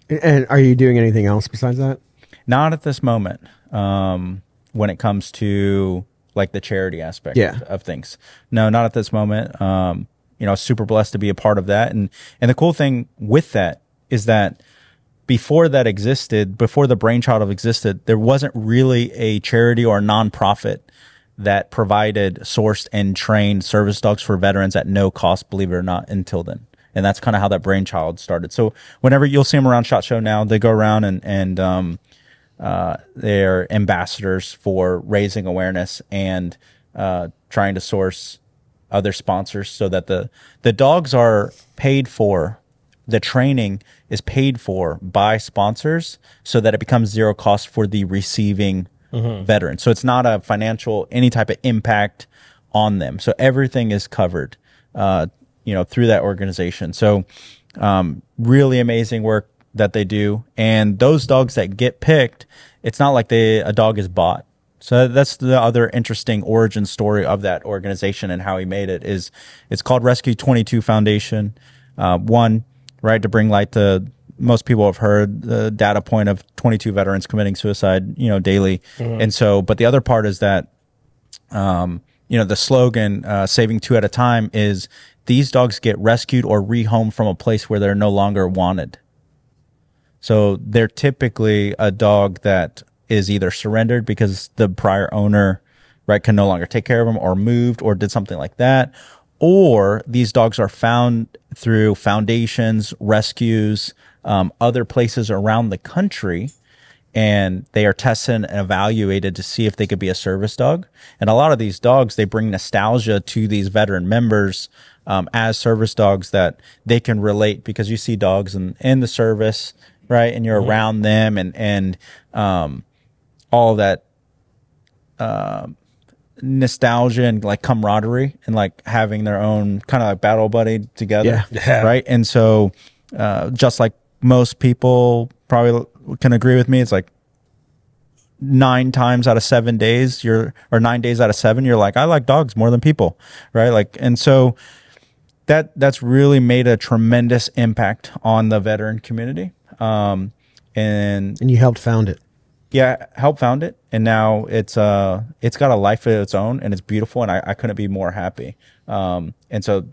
and are you doing anything else besides that? Not at this moment. When it comes to like the charity aspect of things, no, not at this moment. Super blessed to be a part of that. And the cool thing with that is that before that existed, before the Brainchild existed, there wasn't really a charity or a nonprofit that provided, sourced, and trained service dogs for veterans at no cost, believe it or not, until then. And that's kind of how that Brainchild started. So whenever you'll see them around SHOT Show now, they go around and they're ambassadors for raising awareness and trying to source other sponsors so that the dogs are paid for. The training is paid for by sponsors so that it becomes zero cost for the receiving veteran. So it's not a financial, any type of impact on them. So everything is covered, through that organization. So, really amazing work that they do. And those dogs that get picked, it's not like a dog is bought. So that's the other interesting origin story of that organization and how he made it is it's called Rescue 22 Foundation. Right, to bring light to most people have heard the data point of 22 veterans committing suicide, daily. And so, but the other part is that, the slogan, saving two at a time is these dogs get rescued or rehomed from a place where they're no longer wanted. So they're typically a dog that is either surrendered because the prior owner, right, can no longer take care of them or moved or did something like that. Or these dogs are found through foundations, rescues, other places around the country, and they are tested and evaluated to see if they could be a service dog. And a lot of these dogs, they bring nostalgia to these veteran members as service dogs that they can relate because you see dogs in the service, right? And you're around them and all that nostalgia and like camaraderie and like having their own kind of like battle buddy together. Yeah. Right. And so, just like most people probably can agree with me, it's like 9 times out of 7 days or 9 days out of 7, you're like, I like dogs more than people. Right. Like, and so that's really made a tremendous impact on the veteran community. And you helped found it. Yeah, helped found it, and now it's got a life of its own, and it's beautiful, and I couldn't be more happy. And so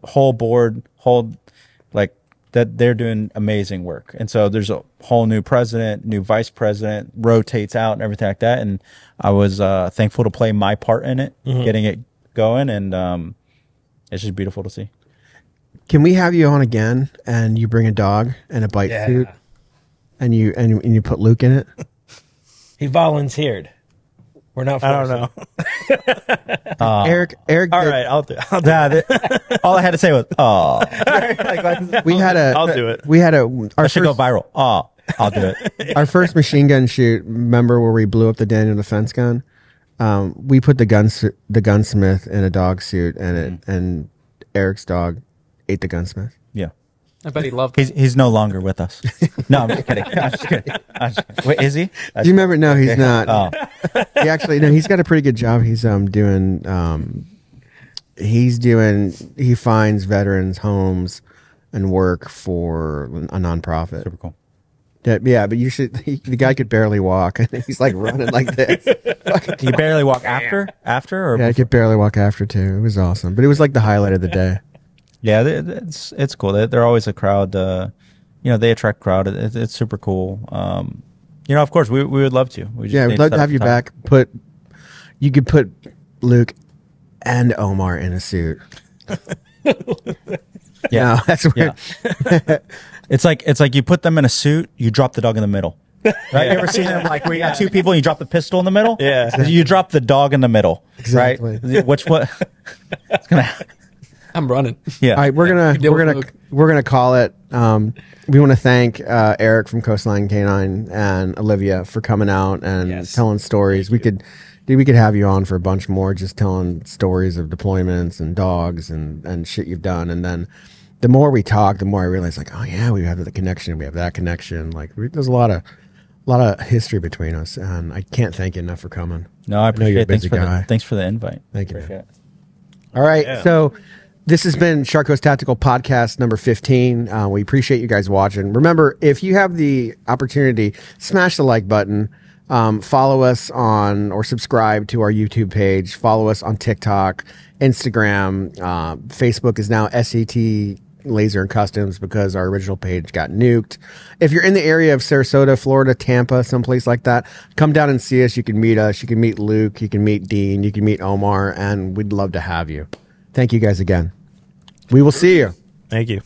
like that, they're doing amazing work, and so there's a whole new president, new vice president, rotates out and everything like that, and I was thankful to play my part in it, getting it going, and it's just beautiful to see. Can we have you on again, and you bring a dog and a bite suit, and you put Luke in it? He volunteered. We're not forcing. I don't know. Eric. All right, I'll do it. All I had to say was, "Oh." We had a. I'll do it. We had I should go viral. Oh, I'll do it. our first machine gun shoot. Remember where we blew up the Daniel Defense gun? We put the gunsmith in a dog suit, and Eric's dog ate the gunsmith. Yeah. I bet he loved it. He's no longer with us. No, I'm just kidding. Wait, is he? Do you remember? No, he's not. Oh. He actually, no, he's got a pretty good job. He's he finds veterans homes and work for a nonprofit. Super cool. Yeah, but you should. The guy could barely walk, and he's like running like this. Do you barely walk after, or Yeah, I could barely walk after too. It was awesome, but it was like the highlight of the day. Yeah, it's cool. They're always a crowd. They attract crowd. It's super cool. Of course, we would love to. We just We'd love to have you back. You could put Luke and Omar in a suit. Yeah, no, that's weird. Yeah. It's like you put them in a suit, you drop the dog in the middle. Right? You ever seen them like where you got two people and you drop the pistol in the middle? Yeah. Exactly. You drop the dog in the middle. Exactly. Right? It's gonna happen. I'm running. Yeah. All right, we're gonna call it. We want to thank Erick from Coastline K9 and Olivia for coming out and telling stories. We could have you on for a bunch more, just telling stories of deployments and dogs and shit you've done. And then the more we talk, the more I realize, like, oh yeah, we have the connection, we have that connection. Like, there's a lot of history between us, and I can't thank you enough for coming. No, I appreciate it. Busy guy. Thanks for the invite. Thank you. All right, so this has been Shark Coast Tactical Podcast number 15. We appreciate you guys watching. Remember, if you have the opportunity, smash the like button. Follow us on or subscribe to our YouTube page. Follow us on TikTok, Instagram. Facebook is now SET Laser and Customs because our original page got nuked. If you're in the area of Sarasota, Florida, Tampa, someplace like that, come down and see us. You can meet us. You can meet Luke. You can meet Dean. You can meet Omar, and we'd love to have you. Thank you guys again. We will see you. Thank you.